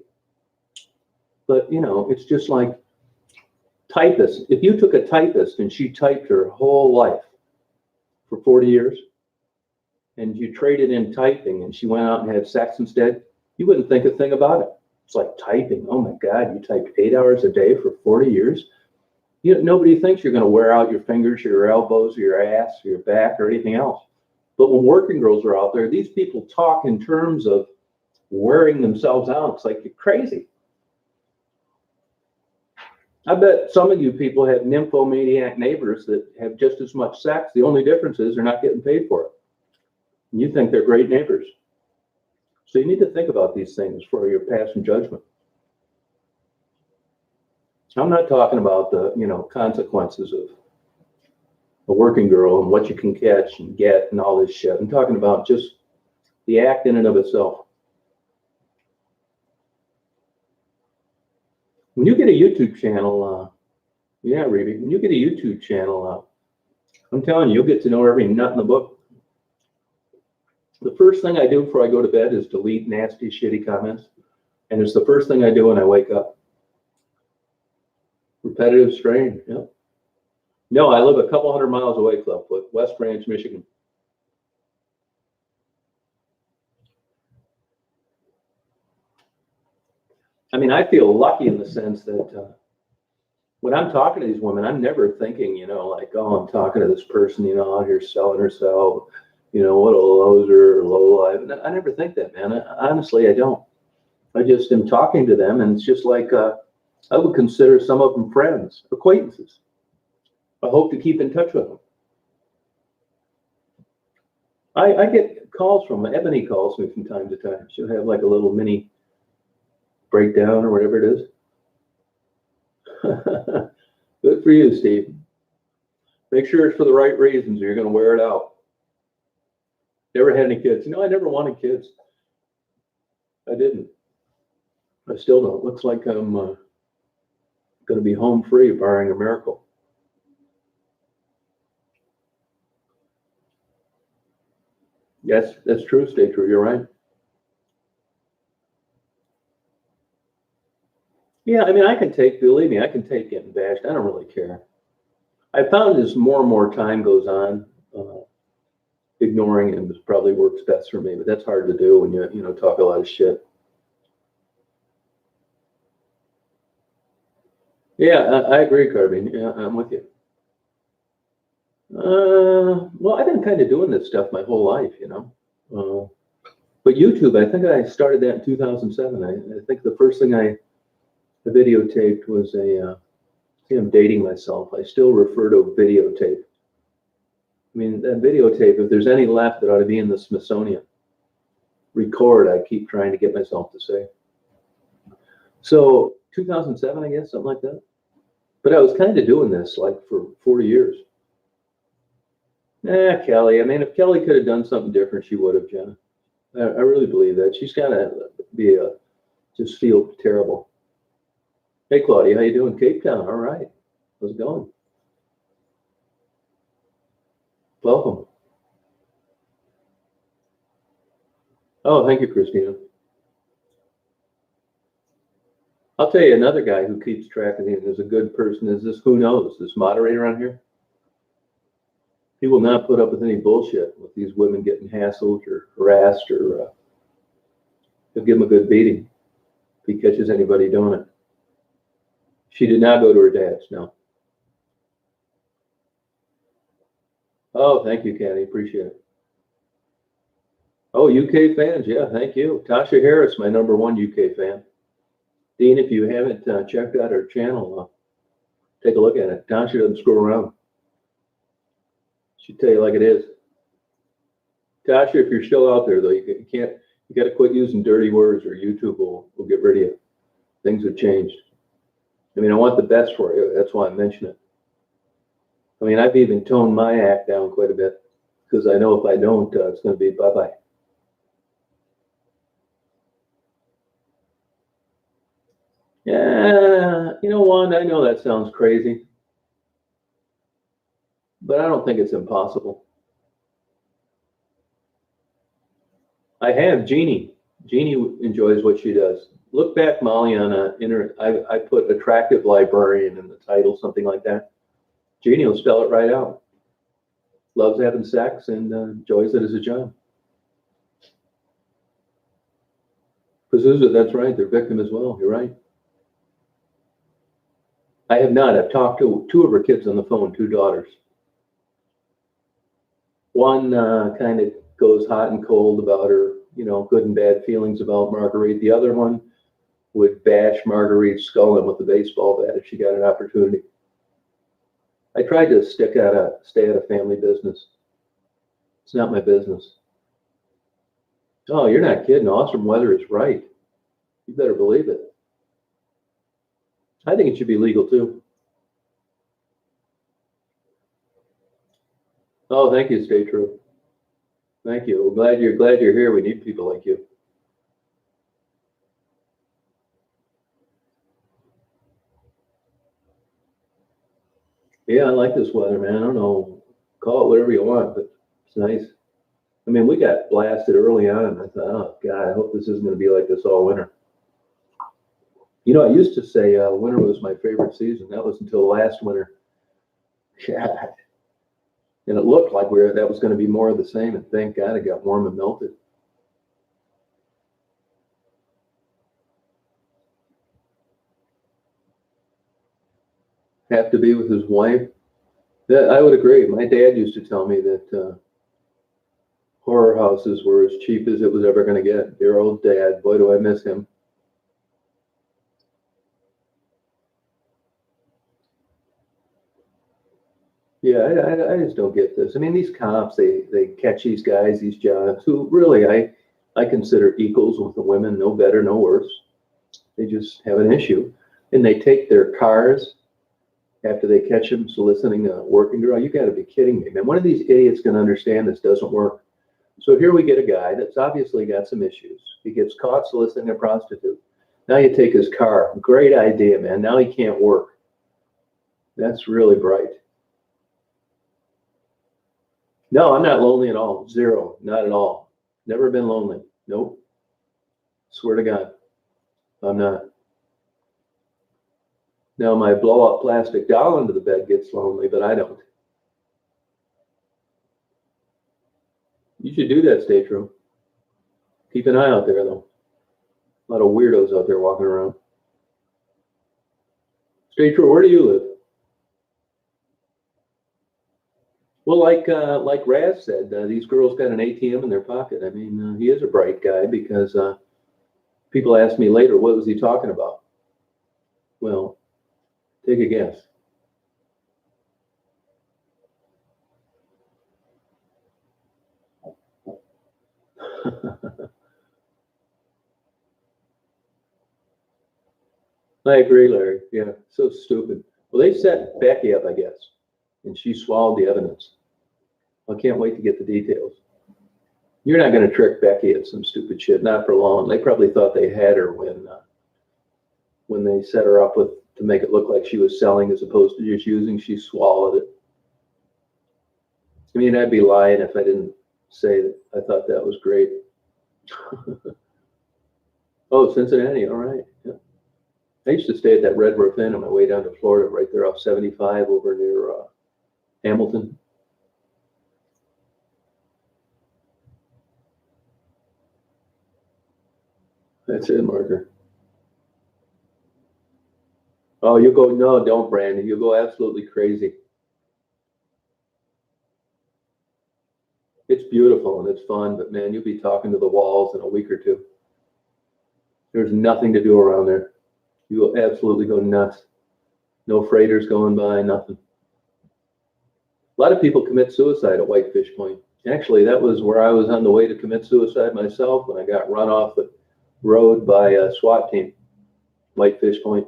But, it's just like typists. If you took a typist and she typed her whole life for 40 years and you traded in typing and she went out and had sex instead, you wouldn't think a thing about it. It's like typing. Oh my God, you typed 8 hours a day for 40 years. Nobody thinks you're going to wear out your fingers, your elbows, your ass, your back, or anything else. But when working girls are out there, these people talk in terms of wearing themselves out. It's like you're crazy. I bet some of you people have nymphomaniac neighbors that have just as much sex. The only difference is they're not getting paid for it. And you think they're great neighbors. So you need to think about these things for your passing judgment. I'm not talking about the, consequences of a working girl and what you can catch and get and all this shit. I'm talking about just The act in and of itself. When you get a YouTube channel, yeah, Ruby, when you get a YouTube channel, I'm telling you, you'll get to know every nut in the book. The first thing I do before I go to bed is delete nasty, shitty comments. And it's the first thing I do when I wake up. Repetitive strain, yeah. No, I live a couple hundred miles away, Clubfoot, West Branch, Michigan. I mean, I feel lucky in the sense that when I'm talking to these women, I'm never thinking, like, oh, I'm talking to this person, out here selling herself, what a loser or low life. I never think that, man. Honestly, I don't. I just am talking to them, and it's just like I would consider some of them friends, acquaintances. I hope to keep in touch with them. I get calls from Ebony calls me from time to time. She'll have like a little mini breakdown or whatever it is. Good for you, Steve. Make sure it's for the right reasons or you're going to wear it out. Never had any kids. I never wanted kids. I didn't. I still don't. Looks like I'm going to be home free, barring a miracle. Yes, that's true. Stay true. You're right. Yeah, I mean, believe me, I can take getting bashed. I don't really care. I found as more and more time goes on, ignoring it probably works best for me, but that's hard to do when you talk a lot of shit. Yeah, I agree, Carbine. Yeah, I'm with you. Well, I've been kind of doing this stuff my whole life, but YouTube, I think I started that in 2007. I think the first thing I videotaped was see, I'm dating myself. I still refer to a videotape. I mean, that videotape, if there's any left, it ought to be in the Smithsonian. Record, I keep trying to get myself to say. So 2007, I guess, something like that. But I was kind of doing this like for 4 years. Kelly. I mean, if Kelly could have done something different, she would have, Jenna. I really believe that. She's got to just feel terrible. Hey, Claudia, how you doing? Cape Town, all right. How's it going? Welcome. Oh, thank you, Christina. I'll tell you another guy who keeps track of things is a good person. Is this who knows? This moderator on here? He will not put up with any bullshit with these women getting hassled or harassed, or he'll give them a good beating if he catches anybody doing it. She did not go to her dad's, no. Oh, thank you, Kathy. Appreciate it. Oh, UK fans. Yeah, thank you. Tasha Harris, my #1 UK fan. Dean, if you haven't checked out her channel, take a look at it. Tasha doesn't screw around. She'll tell you like it is. Tasha, if you're still out there, though, you got to quit using dirty words or YouTube will get rid of you. Things have changed. I mean, I want the best for you. That's why I mention it. I mean, I've even toned my act down quite a bit because I know if I don't, it's going to be bye-bye. Yeah, Wanda, I know that sounds crazy, but I don't think it's impossible. I have Jeannie. Jeannie enjoys what she does. Look back, Molly, on I put attractive librarian in the title, something like that. Jeannie will spell it right out. Loves having sex and enjoys it as a job. Pazuzu, that's right. They're victim as well. You're right. I have not. I've talked to 2 of her kids on the phone, 2 daughters. One kind of goes hot and cold about her, good and bad feelings about Marguerite. The other one would bash Marguerite's skull in with a baseball bat if she got an opportunity. I tried to stay out of family business. It's not my business. Oh, you're not kidding. Awesome weather is right. You better believe it. I think it should be legal too. Oh, thank you. Stay true. Thank you. I'm glad you're here. We need people like you. Yeah, I like this weather, man. I don't know, call it whatever you want, but it's nice. I mean, we got blasted early on, and I thought, oh God, I hope this isn't going to be like this all winter. You know, I used to say winter was my favorite season. That was until last winter. God. And it looked like that was going to be more of the same, and thank God it got warm and melted. Have to be with his wife. That I would agree. My dad used to tell me that horror houses were as cheap as it was ever going to get. Dear old dad, boy, do I miss him. Yeah, I just don't get this. I mean, these cops, they catch these guys, these jobs, who really I consider equals with the women, no better, no worse. They just have an issue, and they take their cars after they catch them soliciting a working girl. You got to be kidding me, man. One of these idiots can understand this doesn't work. So here we get a guy that's obviously got some issues. He gets caught soliciting a prostitute. Now you take his car. Great idea, man. Now he can't work. That's really bright. No, I'm not lonely at all. Zero. Not at all. Never been lonely. Nope. Swear to God, I'm not. Now my blow up plastic doll under the bed gets lonely, but I don't. You should do that, stay true. Keep an eye out there, though. A lot of weirdos out there walking around. Stay true. Where do you live? Well, like Raz said, these girls got an ATM in their pocket. I mean, he is a bright guy because people asked me later, what was he talking about? Well, take a guess. I agree, Larry. Yeah, so stupid. Well, they set Becky up, I guess, and she swallowed the evidence. I can't wait to get the details. You're not going to trick Becky at some stupid shit, not for long. They probably thought they had her when they set her up with to make it look like she was selling as opposed to just using. She swallowed it. I mean, I'd be lying if I didn't say that I thought that was great. Oh, Cincinnati, all right. Yeah. I used to stay at that Red Roof Inn on my way down to Florida, right there off 75 over near Hamilton. That's it, Marker. Oh, you go, no, don't, Brandon. You'll go absolutely crazy. It's beautiful and it's fun, but man, you'll be talking to the walls in a week or two. There's nothing to do around there. You will absolutely go nuts. No freighters going by, nothing. A lot of people commit suicide at Whitefish Point. Actually, that was where I was on the way to commit suicide myself when I got run off the road by a SWAT team, Whitefish Point.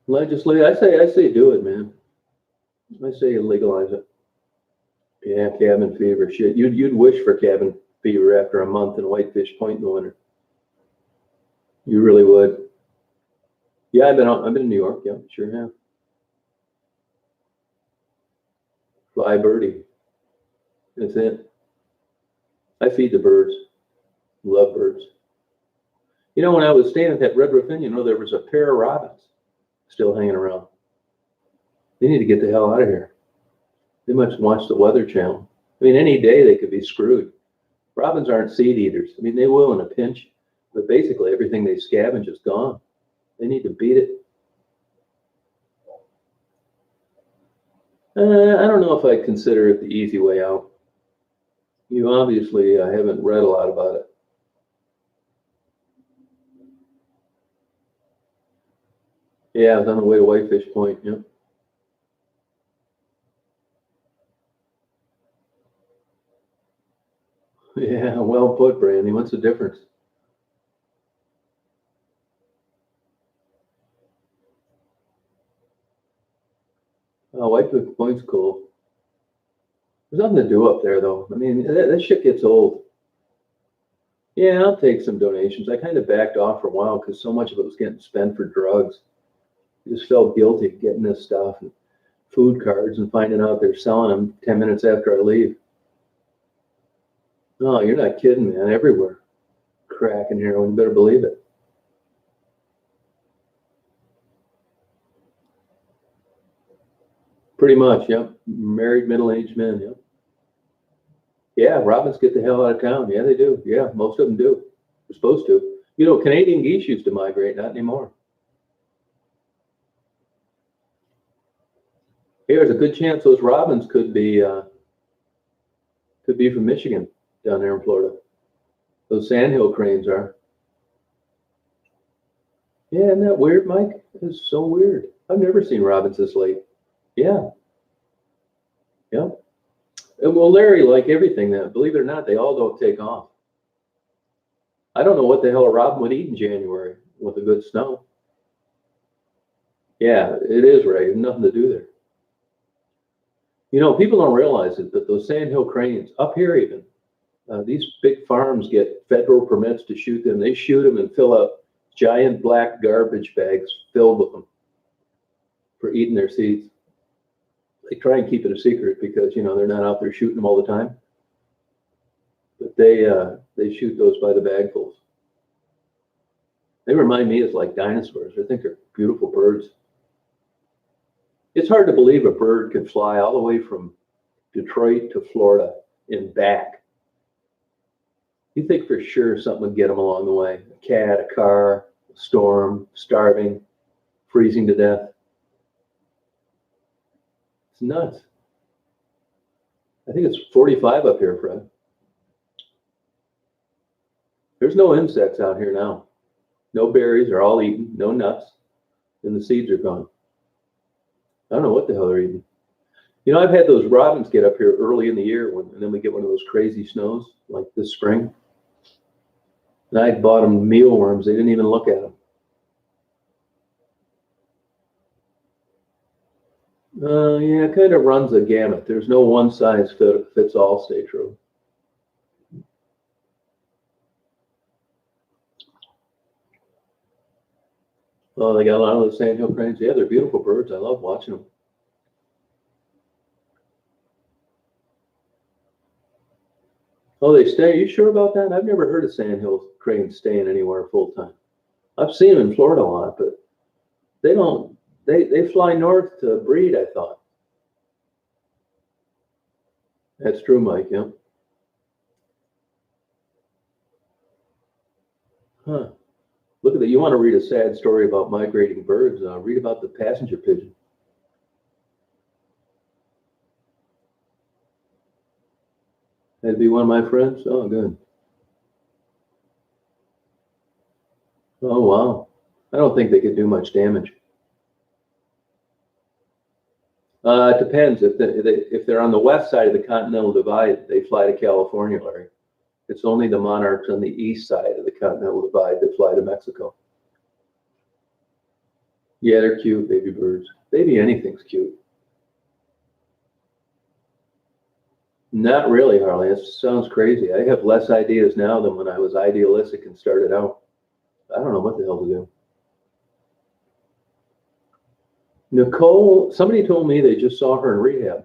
Legislate, I say do it, man. I say legalize it. Yeah, cabin fever, shit. You'd wish for cabin fever after a month in Whitefish Point in the winter. You really would. Yeah, I've been in New York. Yeah, sure have. Fly birdie. That's it. I feed the birds. Love birds. You know, when I was staying at that Red Roof Inn, there was a pair of robins still hanging around. They need to get the hell out of here. They must watch the Weather Channel. I mean, any day they could be screwed. Robins aren't seed eaters. I mean, they will in a pinch, but basically everything they scavenge is gone. They need to beat it. I don't know if I'd consider it the easy way out. You obviously haven't read a lot about it. Yeah, I was on the way to Whitefish Point. Yeah. Yeah, well put, Brandy. What's the difference? Oh, White Point's cool. There's nothing to do up there, though. I mean, that shit gets old. Yeah, I'll take some donations. I kind of backed off for a while because so much of it was getting spent for drugs. I just felt guilty getting this stuff and food cards and finding out they're selling them 10 minutes after I leave. No, you're not kidding, man. Everywhere. Crack and heroin. You better believe it. Pretty much, yep. Married middle-aged men, yep. Yeah, Robins get the hell out of town. Yeah, they do. Yeah, most of them do. They're supposed to. You know, Canadian geese used to migrate, not anymore. Hey, there's a good chance those robins could be from Michigan down there in Florida. Those sandhill cranes are. Yeah, isn't that weird, Mike? It's so weird. I've never seen robins this late. Yeah, yeah. And well, Larry, like everything, that believe it or not, they all don't take off. I don't know what the hell a robin would eat in January with a good snow. Yeah, it is, Ray. There's nothing to do there. You know, people don't realize it, but those sandhill cranes up here, even these big farms get federal permits to shoot them. They shoot them and fill up giant black garbage bags filled with them for eating their seeds. They try and keep it a secret because you know they're not out there shooting them all the time. But they shoot those by the bagfuls. They remind me of like dinosaurs. I think they're beautiful birds. It's hard to believe a bird can fly all the way from Detroit to Florida and back. You think for sure something would get them along the way. A cat, a car, a storm, starving, freezing to death. It's nuts. I think it's 45 up here, Fred. There's no insects out here now. No berries are all eaten, no nuts, and the seeds are gone. I don't know what the hell they're eating. You know, I've had those robins get up here early in the year, and then we get one of those crazy snows like this spring. And I bought them mealworms. They didn't even look at them. Yeah, it kind of runs a gamut. There's no one size fits all, stay true. Oh, they got a lot of those sandhill cranes. Yeah, they're beautiful birds. I love watching them. Oh, they stay. Are you sure about that? I've never heard of sandhill cranes staying anywhere full time. I've seen them in Florida a lot, but they don't. They fly north to breed, I thought. That's true, Mike. Yeah. Huh. Look at that. You want to read a sad story about migrating birds? Read about the passenger pigeon. That'd be one of my friends. Oh, good. Oh, wow. I don't think they could do much damage. It depends. If they're on the west side of the Continental Divide, they fly to California, Larry. It's only the monarchs on the east side of the Continental Divide that fly to Mexico. Yeah, they're cute, baby birds. Baby anything's cute. Not really, Harley. It sounds crazy. I have less ideas now than when I was idealistic and started out. I don't know what the hell to do. Nicole, somebody told me they just saw her in rehab.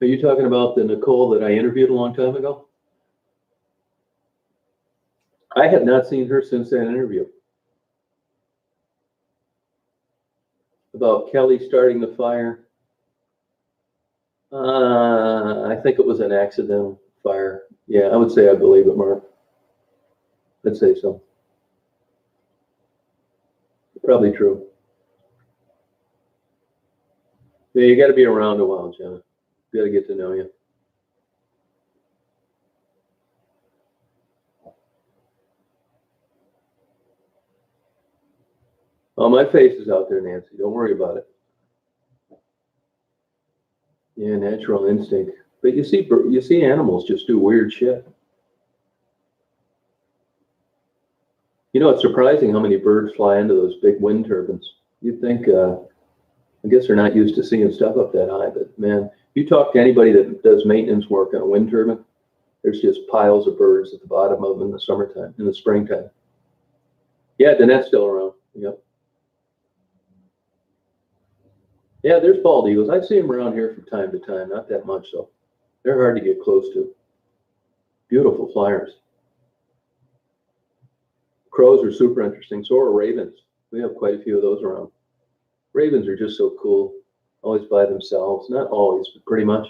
Are you talking about the Nicole that I interviewed a long time ago? I have not seen her since that interview. About Kelly starting the fire. I think it was an accidental fire. Yeah, I would say I believe it, Mark. I'd say so. Probably true. Yeah, you got to be around a while, Jenna. Got to get to know you. Oh, my face is out there, Nancy. Don't worry about it. Yeah, natural instinct. But you see animals just do weird shit. You know, it's surprising how many birds fly into those big wind turbines. You'd think I guess they're not used to seeing stuff up that high, but man, you talk to anybody that does maintenance work on a wind turbine, there's just piles of birds at the bottom of them in the summertime, in the springtime. Yeah, Danette's still around. Yep. Yeah, there's bald eagles. I see them around here from time to time, not that much though. They're hard to get close to. Beautiful flyers. Crows are super interesting. So are ravens. We have quite a few of those around. Ravens are just so cool. Always by themselves. Not always, but pretty much.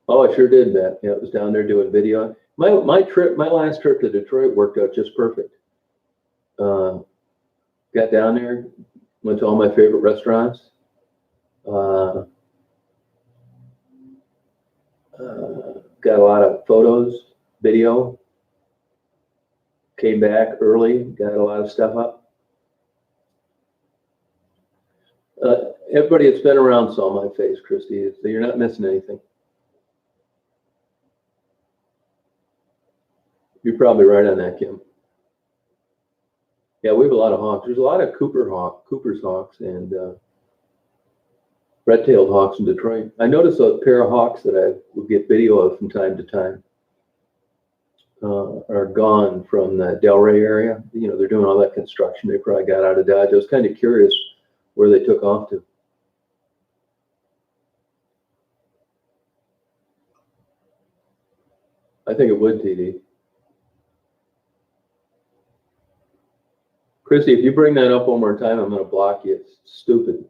Oh, I sure did, Matt. Yeah, it was down there doing video. My last trip to Detroit worked out just perfect. Got down there, went to all my favorite restaurants. Got a lot of photos, video. Came back early, got a lot of stuff up. Everybody that's been around saw my face, Christy, so you're not missing anything. You're probably right on that, Kim. Yeah, we have a lot of hawks. There's a lot of Cooper's hawks and red-tailed hawks in Detroit. I noticed a pair of hawks that I would get video of from time to time are gone from the Delray area. You know, they're doing all that construction. They probably got out of Dodge. I was kind of curious where they took off to. I think it would, TD. Christy, if you bring that up one more time, I'm going to block you. It's stupid.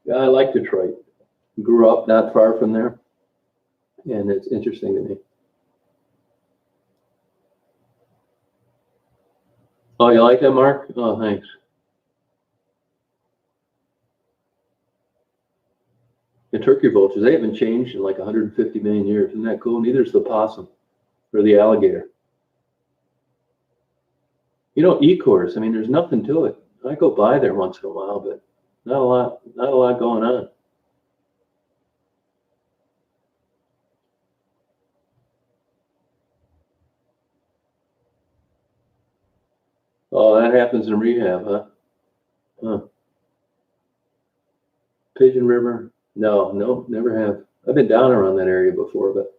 I like Detroit. Grew up not far from there, and it's interesting to me. Oh, you like that, Mark? Oh, thanks. The turkey vultures, they haven't changed in like 150 million years. Isn't that cool? Neither's the possum or the alligator. You know, Ecorse, I mean, there's nothing to it. I go by there once in a while, but not a lot going on. Oh, that happens in rehab, huh? Huh. Pigeon River? No, never have. I've been down around that area before, but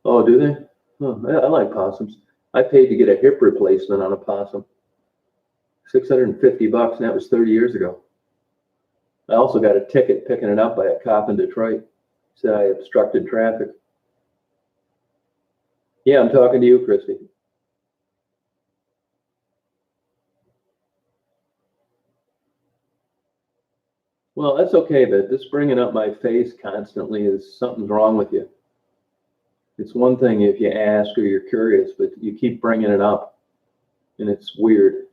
oh, do they? Oh, I like possums. I paid to get a hip replacement on a possum. $650, and that was 30 years ago. I also got a ticket picking it up by a cop in Detroit. Said I obstructed traffic. Yeah, I'm talking to you, Christy. Well, that's okay, but this bringing up my face constantly is something's wrong with you. It's one thing if you ask or you're curious, but you keep bringing it up, and it's weird.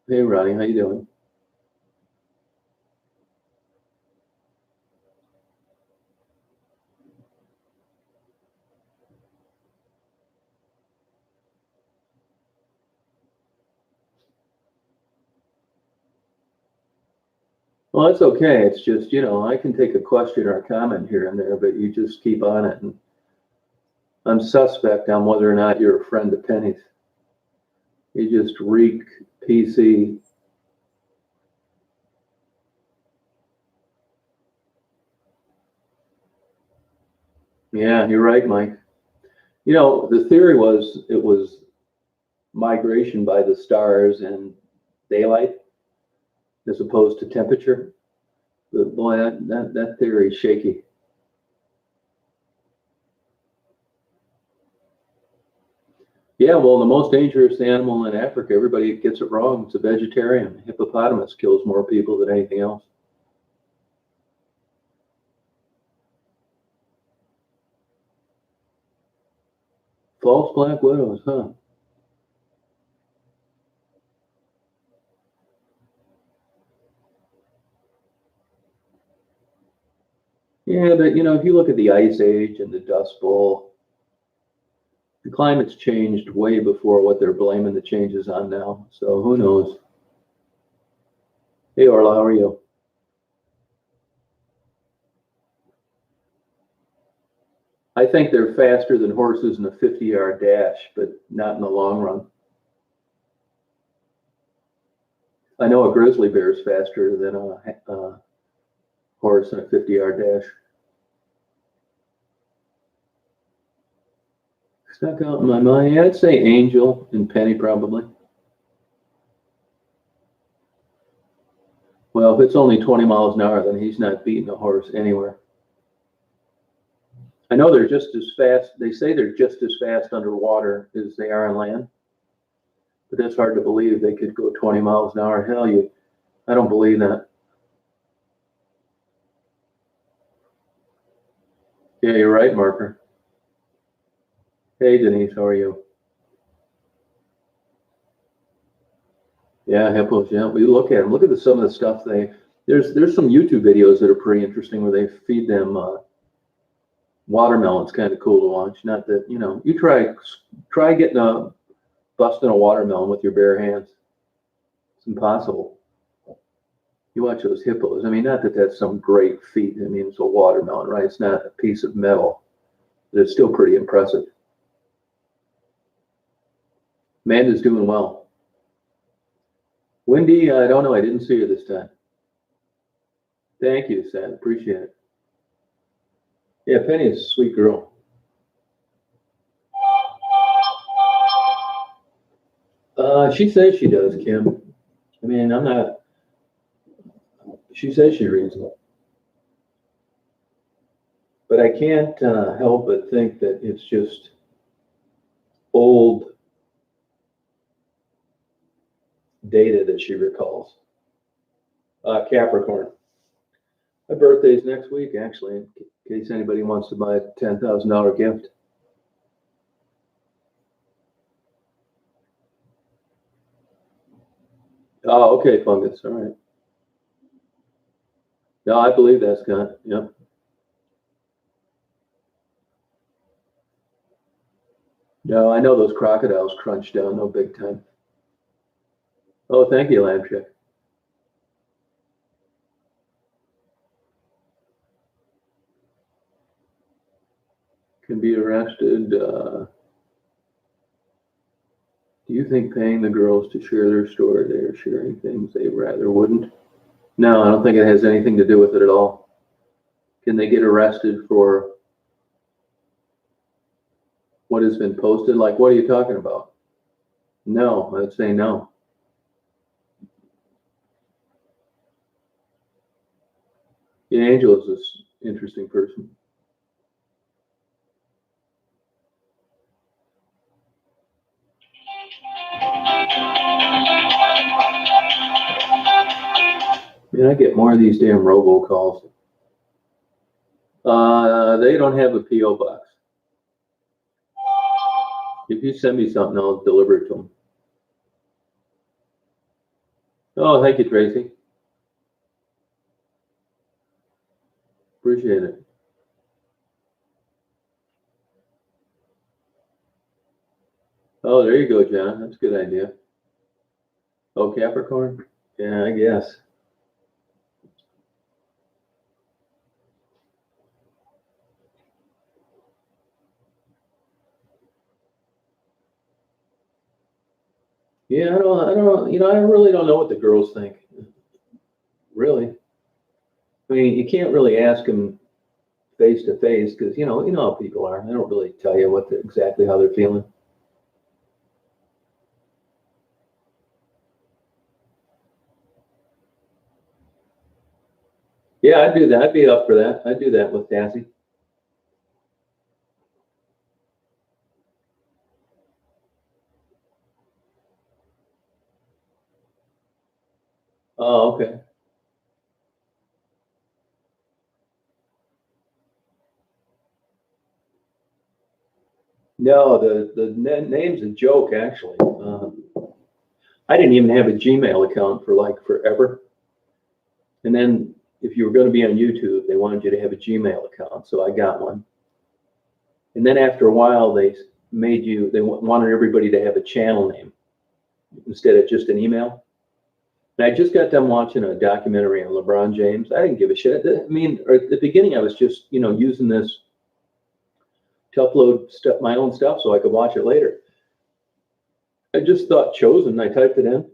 Hey, Ronnie, how you doing? Well, that's okay. It's just, you know, I can take a question or a comment here and there, but you just keep on it. And I'm suspect on whether or not you're a friend of Penny's. You just reek PC. Yeah, you're right, Mike. You know, the theory was it was migration by the stars and daylight as opposed to temperature. But boy, that theory is shaky. Yeah, well, the most dangerous animal in Africa, everybody gets it wrong. It's a vegetarian. Hippopotamus kills more people than anything else. False black widows, huh? Yeah, but if you look at the Ice Age and the Dust Bowl, the climate's changed way before what they're blaming the changes on now. So who knows? Hey, Orla, how are you? I think they're faster than horses in a 50-yard dash, but not in the long run. I know a grizzly bear is faster than a horse in a 50-yard dash. Stuck out in my mind. I'd say Angel and Penny probably. Well, if it's only 20 miles an hour, then he's not beating a horse anywhere. I know they're just as fast. They say they're just as fast underwater as they are on land, but that's hard to believe. They could go 20 miles an hour. Hell, I don't believe that. Yeah, you're right, Marker. Hey, Denise, how are you? Yeah, hippos. Yeah, we look at them. Look at some of the stuff there's some YouTube videos that are pretty interesting where they feed them watermelon. It's kind of cool to watch. Not that you try getting busting a watermelon with your bare hands. It's impossible. You watch those hippos. I mean, not that that's some great feat. I mean, it's a watermelon, right? It's not a piece of metal, but it's still pretty impressive. Amanda's doing well. Wendy, I don't know. I didn't see her this time. Thank you, Sam. Appreciate it. Yeah, Penny is a sweet girl. She says she does, Kim. I mean, I'm not. She says she reads it, but I can't help but think that it's just old data that she recalls. Capricorn. My birthday's next week, actually, in case anybody wants to buy a $10,000 gift. Oh, okay, fungus. All right. No, I believe that, Scott. Yep. No, I know those crocodiles crunch down, no big time. Oh, thank you, Lamb Chick. Can be arrested. Do you think paying the girls to share their story, they are sharing things they rather wouldn't? No, I don't think it has anything to do with it at all. Can they get arrested for what has been posted? Like, what are you talking about? No, I'd say no. Yeah, Angel is this interesting person. Man, I get more of these damn robocalls. They don't have a P.O. box. If you send me something, I'll deliver it to them. Oh, thank you, Tracy. Appreciate it. Oh, there you go, John. That's a good idea. Oh, Capricorn? Yeah, I guess. Yeah, I really don't know what the girls think. Really. I mean, you can't really ask them face to face because you know how people are. They don't really tell you exactly how they're feeling. Yeah, I'd do that. I'd be up for that. I'd do that with Cassie. Oh, okay. No, the name's a joke actually. I didn't even have a Gmail account for like forever, and then if you were going to be on YouTube, they wanted you to have a Gmail account. So I got one. And then after a while, they wanted everybody to have a channel name instead of just an email. And I just got done watching a documentary on LeBron James. I didn't give a shit. I mean, at the beginning, I was just, using this to upload stuff, my own stuff, so I could watch it later. I just thought Chosen. I typed it in,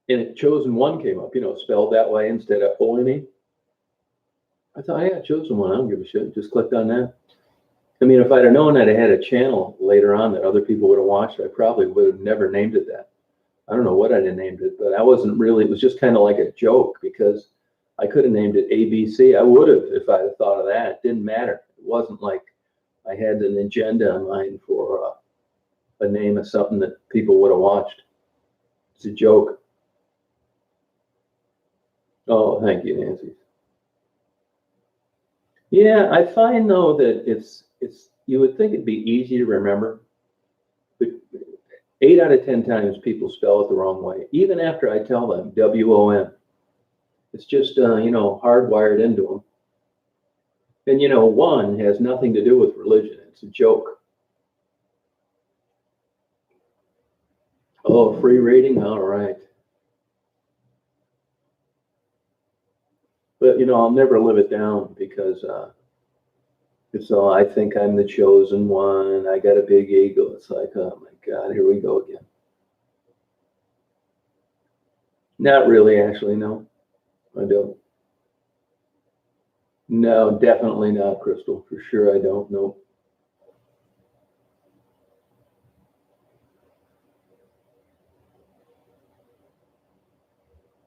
and Chosen One came up, spelled that way instead of O-N-E. I thought, yeah, Chosen One. I don't give a shit. Just clicked on that. I mean, if I'd have known that I had a channel later on that other people would have watched, I probably would have never named it that. I don't know what I'd have named it, but I wasn't really, it was just kind of like a joke, because I could have named it ABC. I would have if I had thought of that. It didn't matter. It wasn't like I had an agenda in mind for a name of something that people would have watched. It's a joke. Oh, thank you, Nancy. Yeah, I find though that it's you would think it'd be easy to remember, but 8 out of 10 times people spell it the wrong way, even after I tell them W-O-N. It's just hardwired into them. And one has nothing to do with religion. It's a joke. Oh, free reading? All right. But I'll never live it down, because it's all, I think I'm the chosen one. I got a big ego. It's like, oh my God, here we go again. Not really, actually, no. I don't. No, definitely not, Crystal. For sure I don't. No.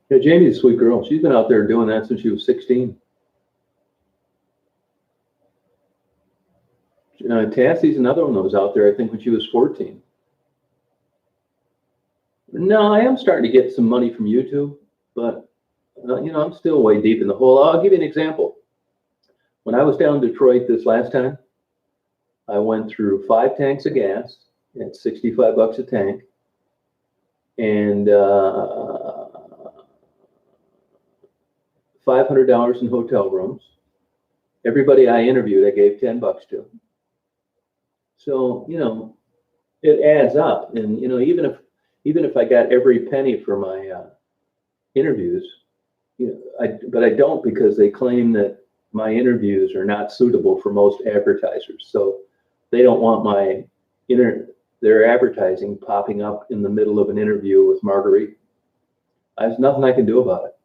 Yeah, Jamie's a sweet girl. She's been out there doing that since she was 16. Tassie's another one that was out there, I think, when she was 14. No, I am starting to get some money from YouTube, but I'm still way deep in the hole. I'll give you an example. When I was down in Detroit this last time, I went through 5 tanks of gas at $65 a tank, and $500 in hotel rooms. Everybody I interviewed, I gave $10 to. So it adds up, and even if I got every penny for my interviews, but I don't, because they claim that my interviews are not suitable for most advertisers. So they don't want their advertising popping up in the middle of an interview with Marguerite. There's nothing I can do about it.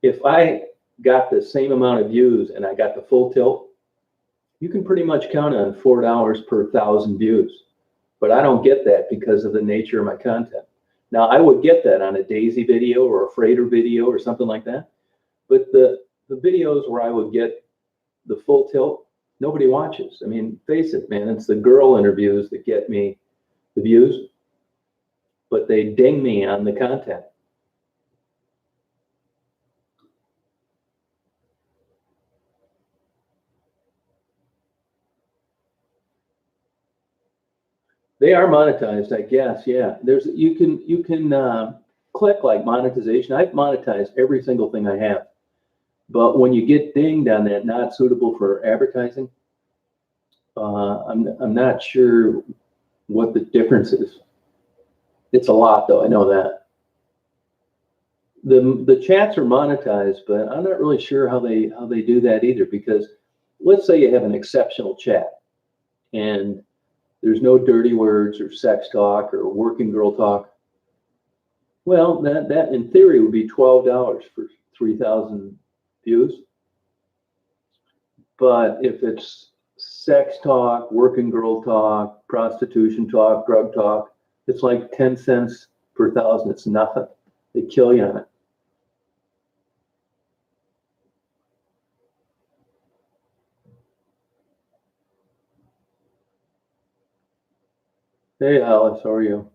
If I got the same amount of views and I got the full tilt, you can pretty much count on $4 per 1,000 views. But I don't get that because of the nature of my content. Now, I would get that on a Daisy video or a Freighter video or something like that. But the videos where I would get the full tilt, nobody watches. I mean, face it, man, it's the girl interviews that get me the views, but they ding me on the content. They are monetized, I guess. Yeah, you can click like monetization. I've monetized every single thing I have, but when you get dinged on that not suitable for advertising, I'm not sure what the difference is. It's a lot, though. I know that. The chats are monetized, but I'm not really sure how they do that either. Because let's say you have an exceptional chat, and there's no dirty words or sex talk or working girl talk. Well, that in theory would be $12 for 3,000 views. But if it's sex talk, working girl talk, prostitution talk, drug talk, it's like 10 cents per 1,000. It's nothing. They kill you on it. Hey, Alice, how are you?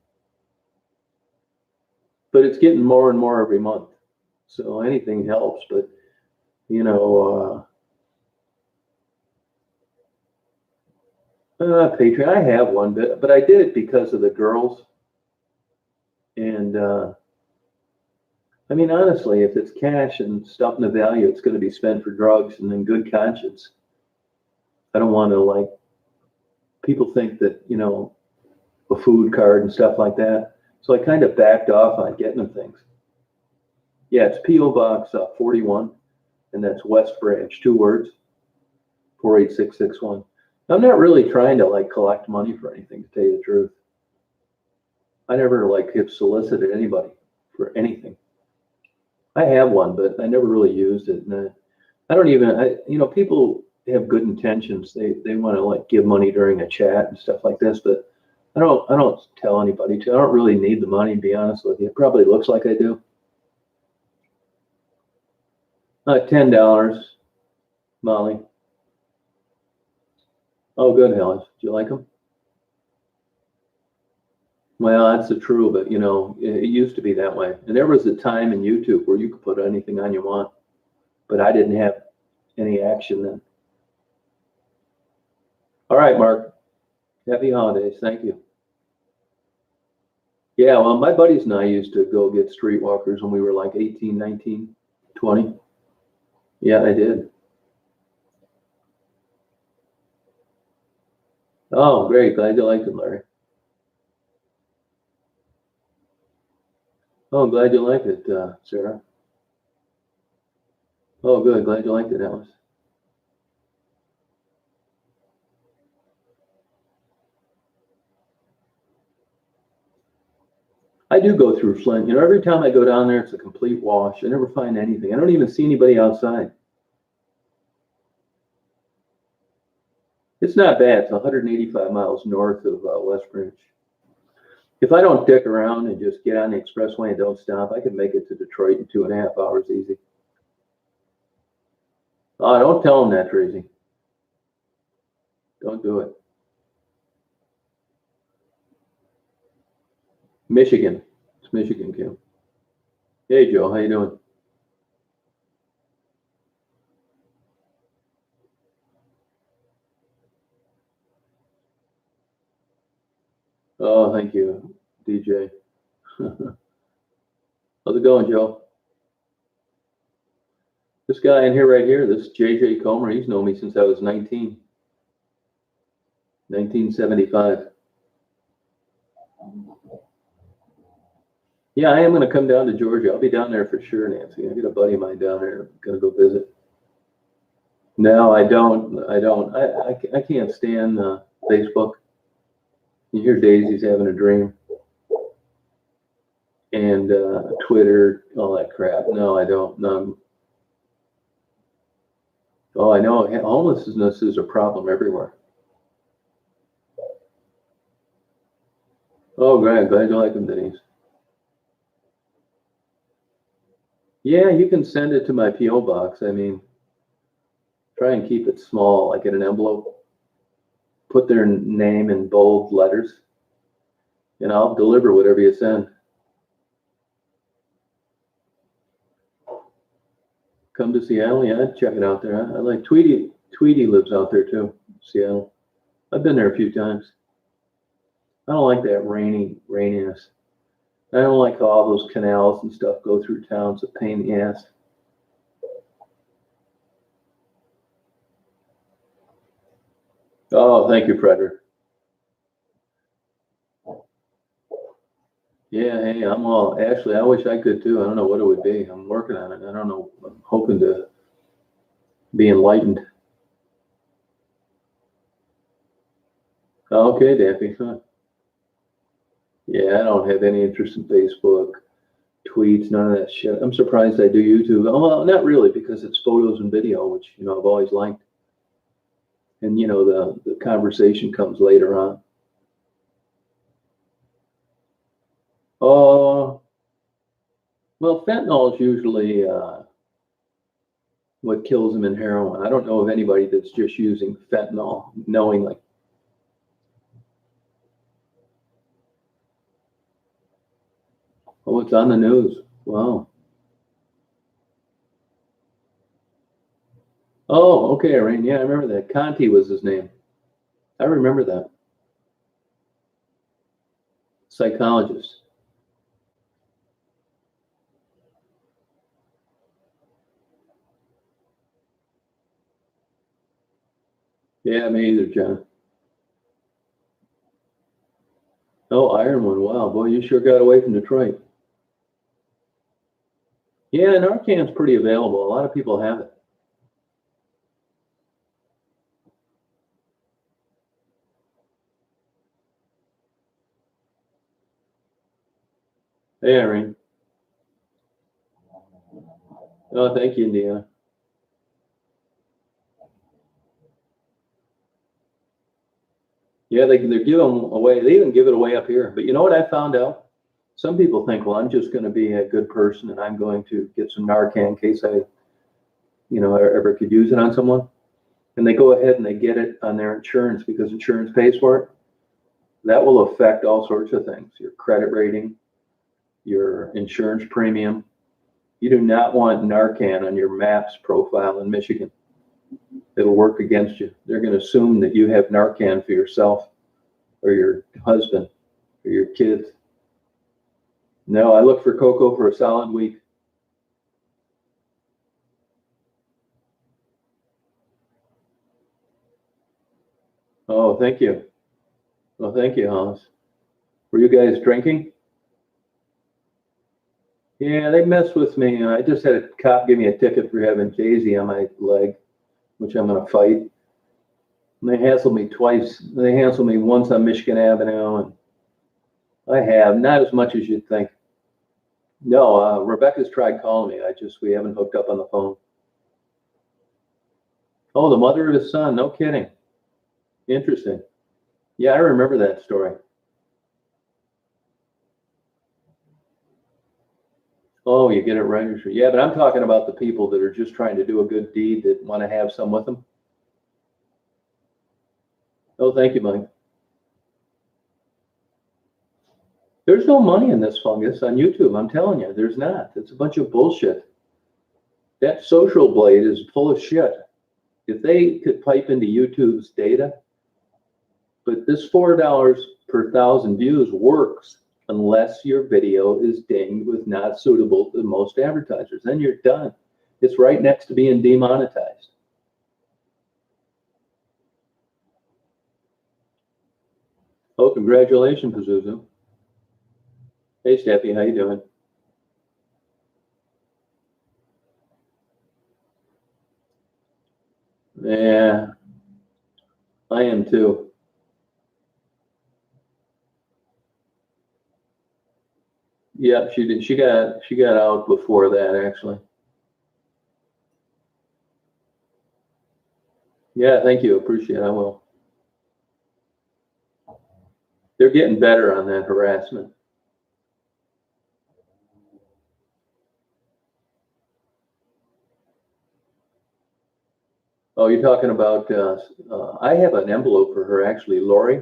But it's getting more and more every month. So anything helps. But, Patreon, I have one, but I did it because of the girls. And I mean, honestly, if it's cash and stuff in the value, it's going to be spent for drugs and in good conscience. I don't want to like people think that, a food card and stuff like that. So I kind of backed off on getting them things. Yeah, it's P.O. Box 41, and that's West Branch, 2 words, 48661. I'm not really trying to like collect money for anything, to tell you the truth. I never like have solicited anybody for anything. I have one, but I never really used it. And I don't even, people have good intentions. They want to like give money during a chat and stuff like this, but I don't tell anybody to. I don't really need the money, to be honest with you. It probably looks like I do. $10, Molly. Oh, good, Helen. Do you like them? Well, that's the true, but it used to be that way. And there was a time in YouTube where you could put anything on you want, but I didn't have any action then. All right, Mark. Happy holidays. Thank you. Yeah, well, my buddies and I used to go get streetwalkers when we were like 18, 19, 20. Yeah, I did. Oh, great. Glad you liked it, Larry. Oh, glad you liked it, Sarah. Oh, good. Glad you liked it, Alice. I do go through Flint. Every time I go down there, it's a complete wash. I never find anything. I don't even see anybody outside. It's not bad. It's 185 miles north of West Branch. If I don't dick around and just get on the expressway and don't stop, I can make it to Detroit in 2.5 hours easy. Oh, don't tell them that, Tracy. Don't do it. Michigan. It's Michigan, Kim. Hey, Joe. How you doing? Oh, thank you, DJ. How's it going, Joe? This guy in here right here, this JJ Comer, he's known me since I was 19. 1975. Yeah, I am going to come down to Georgia. I'll be down there for sure, Nancy. I got a buddy of mine down there. I'm going to go visit. No, I don't. I can't stand Facebook. You hear Daisy's having a dream. And Twitter, all that crap. No, I don't. No. Oh, I know. Homelessness is a problem everywhere. Oh, great. Glad you like them, Denise. Yeah, you can send it to my P.O. box. I mean, try and keep it small, like in an envelope. Put their name in bold letters, and I'll deliver whatever you send. Come to Seattle? Yeah, I'd check it out there. I like Tweety. Tweety lives out there too, Seattle. I've been there a few times. I don't like that raininess. I don't like how all those canals and stuff go through town. It's a pain in the ass. Oh, thank you, Frederick. Yeah, hey, I'm all, actually, I wish I could too. I don't know what it would be. I'm working on it. I don't know. I'm hoping to be enlightened. Okay, Daffy. Huh. Yeah, I don't have any interest in Facebook, tweets, none of that shit. I'm surprised I do YouTube. Oh, well, not really, because it's photos and video, which, I've always liked. And, the conversation comes later on. Oh, well, fentanyl is usually what kills them in heroin. I don't know of anybody that's just using fentanyl knowingly. Oh, it's on the news. Wow. Oh, okay, Irene. Yeah, I remember that. Conti was his name. I remember that. Psychologist. Yeah, me either, John. Oh, Iron One. Wow, boy, you sure got away from Detroit. Yeah, Narcan's pretty available. A lot of people have it. Hey, Irene. Oh, thank you, Indiana. Yeah, they're giving them away. They even give it away up here. But you know what I found out? Some people think, well, I'm just going to be a good person and I'm going to get some Narcan in case I, ever could use it on someone. And they go ahead and they get it on their insurance because insurance pays for it. That will affect all sorts of things, your credit rating, your insurance premium. You do not want Narcan on your MAPS profile in Michigan. It'll work against you. They're going to assume that you have Narcan for yourself or your husband or your kids. No, I looked for Coco for a solid week. Oh, thank you. Oh, thank you, Hans. Were you guys drinking? Yeah, they messed with me. I just had a cop give me a ticket for having Jay-Z on my leg, which I'm going to fight. And they hassled me twice. They hassled me once on Michigan Avenue, and I have not as much as you'd think. No, Rebecca's tried calling me. We haven't hooked up on the phone. Oh, the mother of his son. No kidding. Interesting. Yeah, I remember that story. Oh, you get it registered. Yeah, but I'm talking about the people that are just trying to do a good deed that want to have some with them. Oh, thank you, Mike. There's no money in this fungus on YouTube. I'm telling you, there's not. It's a bunch of bullshit. That social blade is full of shit. If they could pipe into YouTube's data, but this $4 per thousand views works unless your video is dinged with not suitable to most advertisers. Then you're done. It's right next to being demonetized. Oh, congratulations, Pazuzu. Hey, Steffi, how you doing? Yeah, I am too. Yeah, she did. She got out before that, actually. Yeah, thank you. Appreciate it. I will. They're getting better on that harassment. Oh, you're talking about, I have an envelope for her, actually, Lori.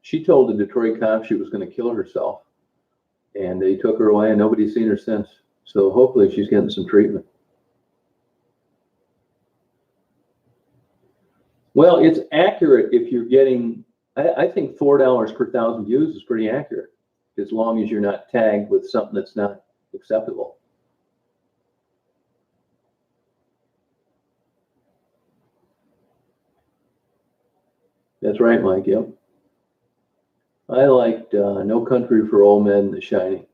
She told the Detroit cops she was going to kill herself, and they took her away, and nobody's seen her since. So hopefully she's getting some treatment. Well, it's accurate if you're getting, I think $4 per thousand views is pretty accurate, as long as you're not tagged with something that's not acceptable. That's right, Mike. Yep. I liked No Country for Old Men, The Shining.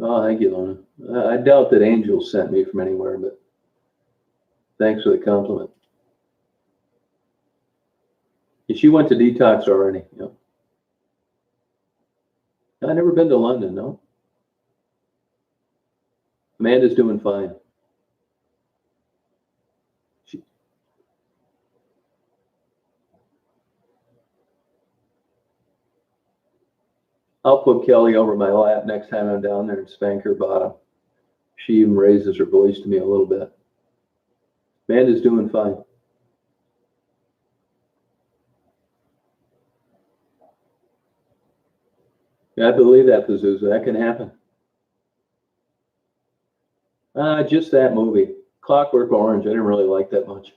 Oh, thank you, Lona. I doubt that Angel sent me from anywhere, but thanks for the compliment. She went to detox already. Yep. I've never been to London, no. Amanda's doing fine. She, I'll put Kelly over my lap next time I'm down there and spank her bottom. She even raises her voice to me a little bit. Amanda's doing fine. Yeah, I believe that, Pazuzu. That can happen. Just that movie. Clockwork Orange. I didn't really like that much.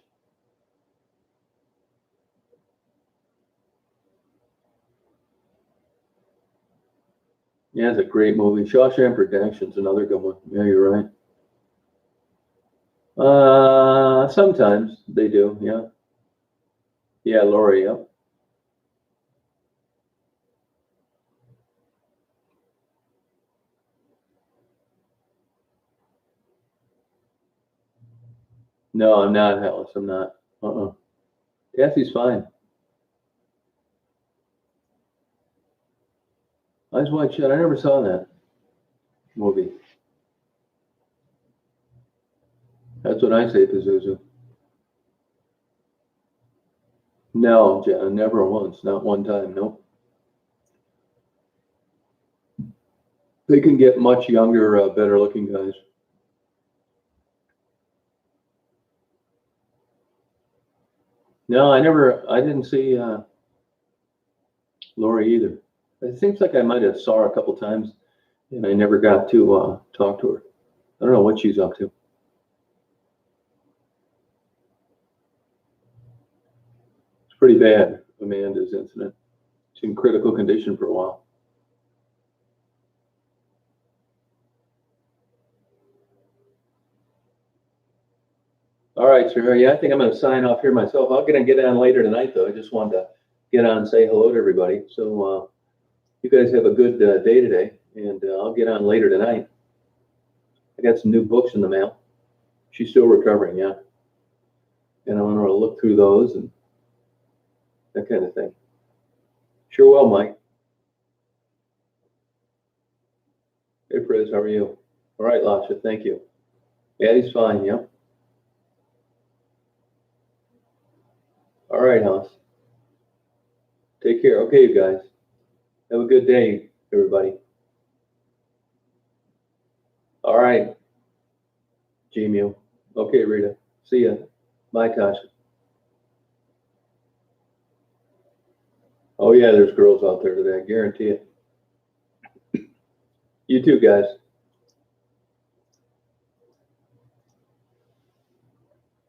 Yeah, it's a great movie. Shawshank Redemption's another good one. Yeah, you're right. Sometimes they do, yeah. Yeah, Lori, yeah. No, I'm not, Alice. I'm not. Uh-uh. Kathy's fine. Eyes Wide Shut. I never saw that movie. That's what I say, Pazuzu. No, Jenna, never once. Not one time. Nope. They can get much younger, better looking guys. No, I didn't see Lori either. It seems like I might have saw her a couple times and I never got to talk to her. I don't know what she's up to. It's pretty bad, Amanda's incident. She's in critical condition for a while. All right, sir. Yeah, I think I'm going to sign off here myself. I'm going to get on later tonight, though. I just wanted to get on and say hello to everybody. So you guys have a good day today, and I'll get on later tonight. I got some new books in the mail. She's still recovering, yeah. And I want to look through those and that kind of thing. Sure will, Mike. Hey, Frizz, how are you? All right, Lasha, thank you. Addie's fine, yeah. All right, House. Take care. Okay, you guys. Have a good day, everybody. All right, Gmu. Okay, Rita. See ya. Bye, Tasha. Oh, yeah, there's girls out there today. I guarantee it. You too, guys.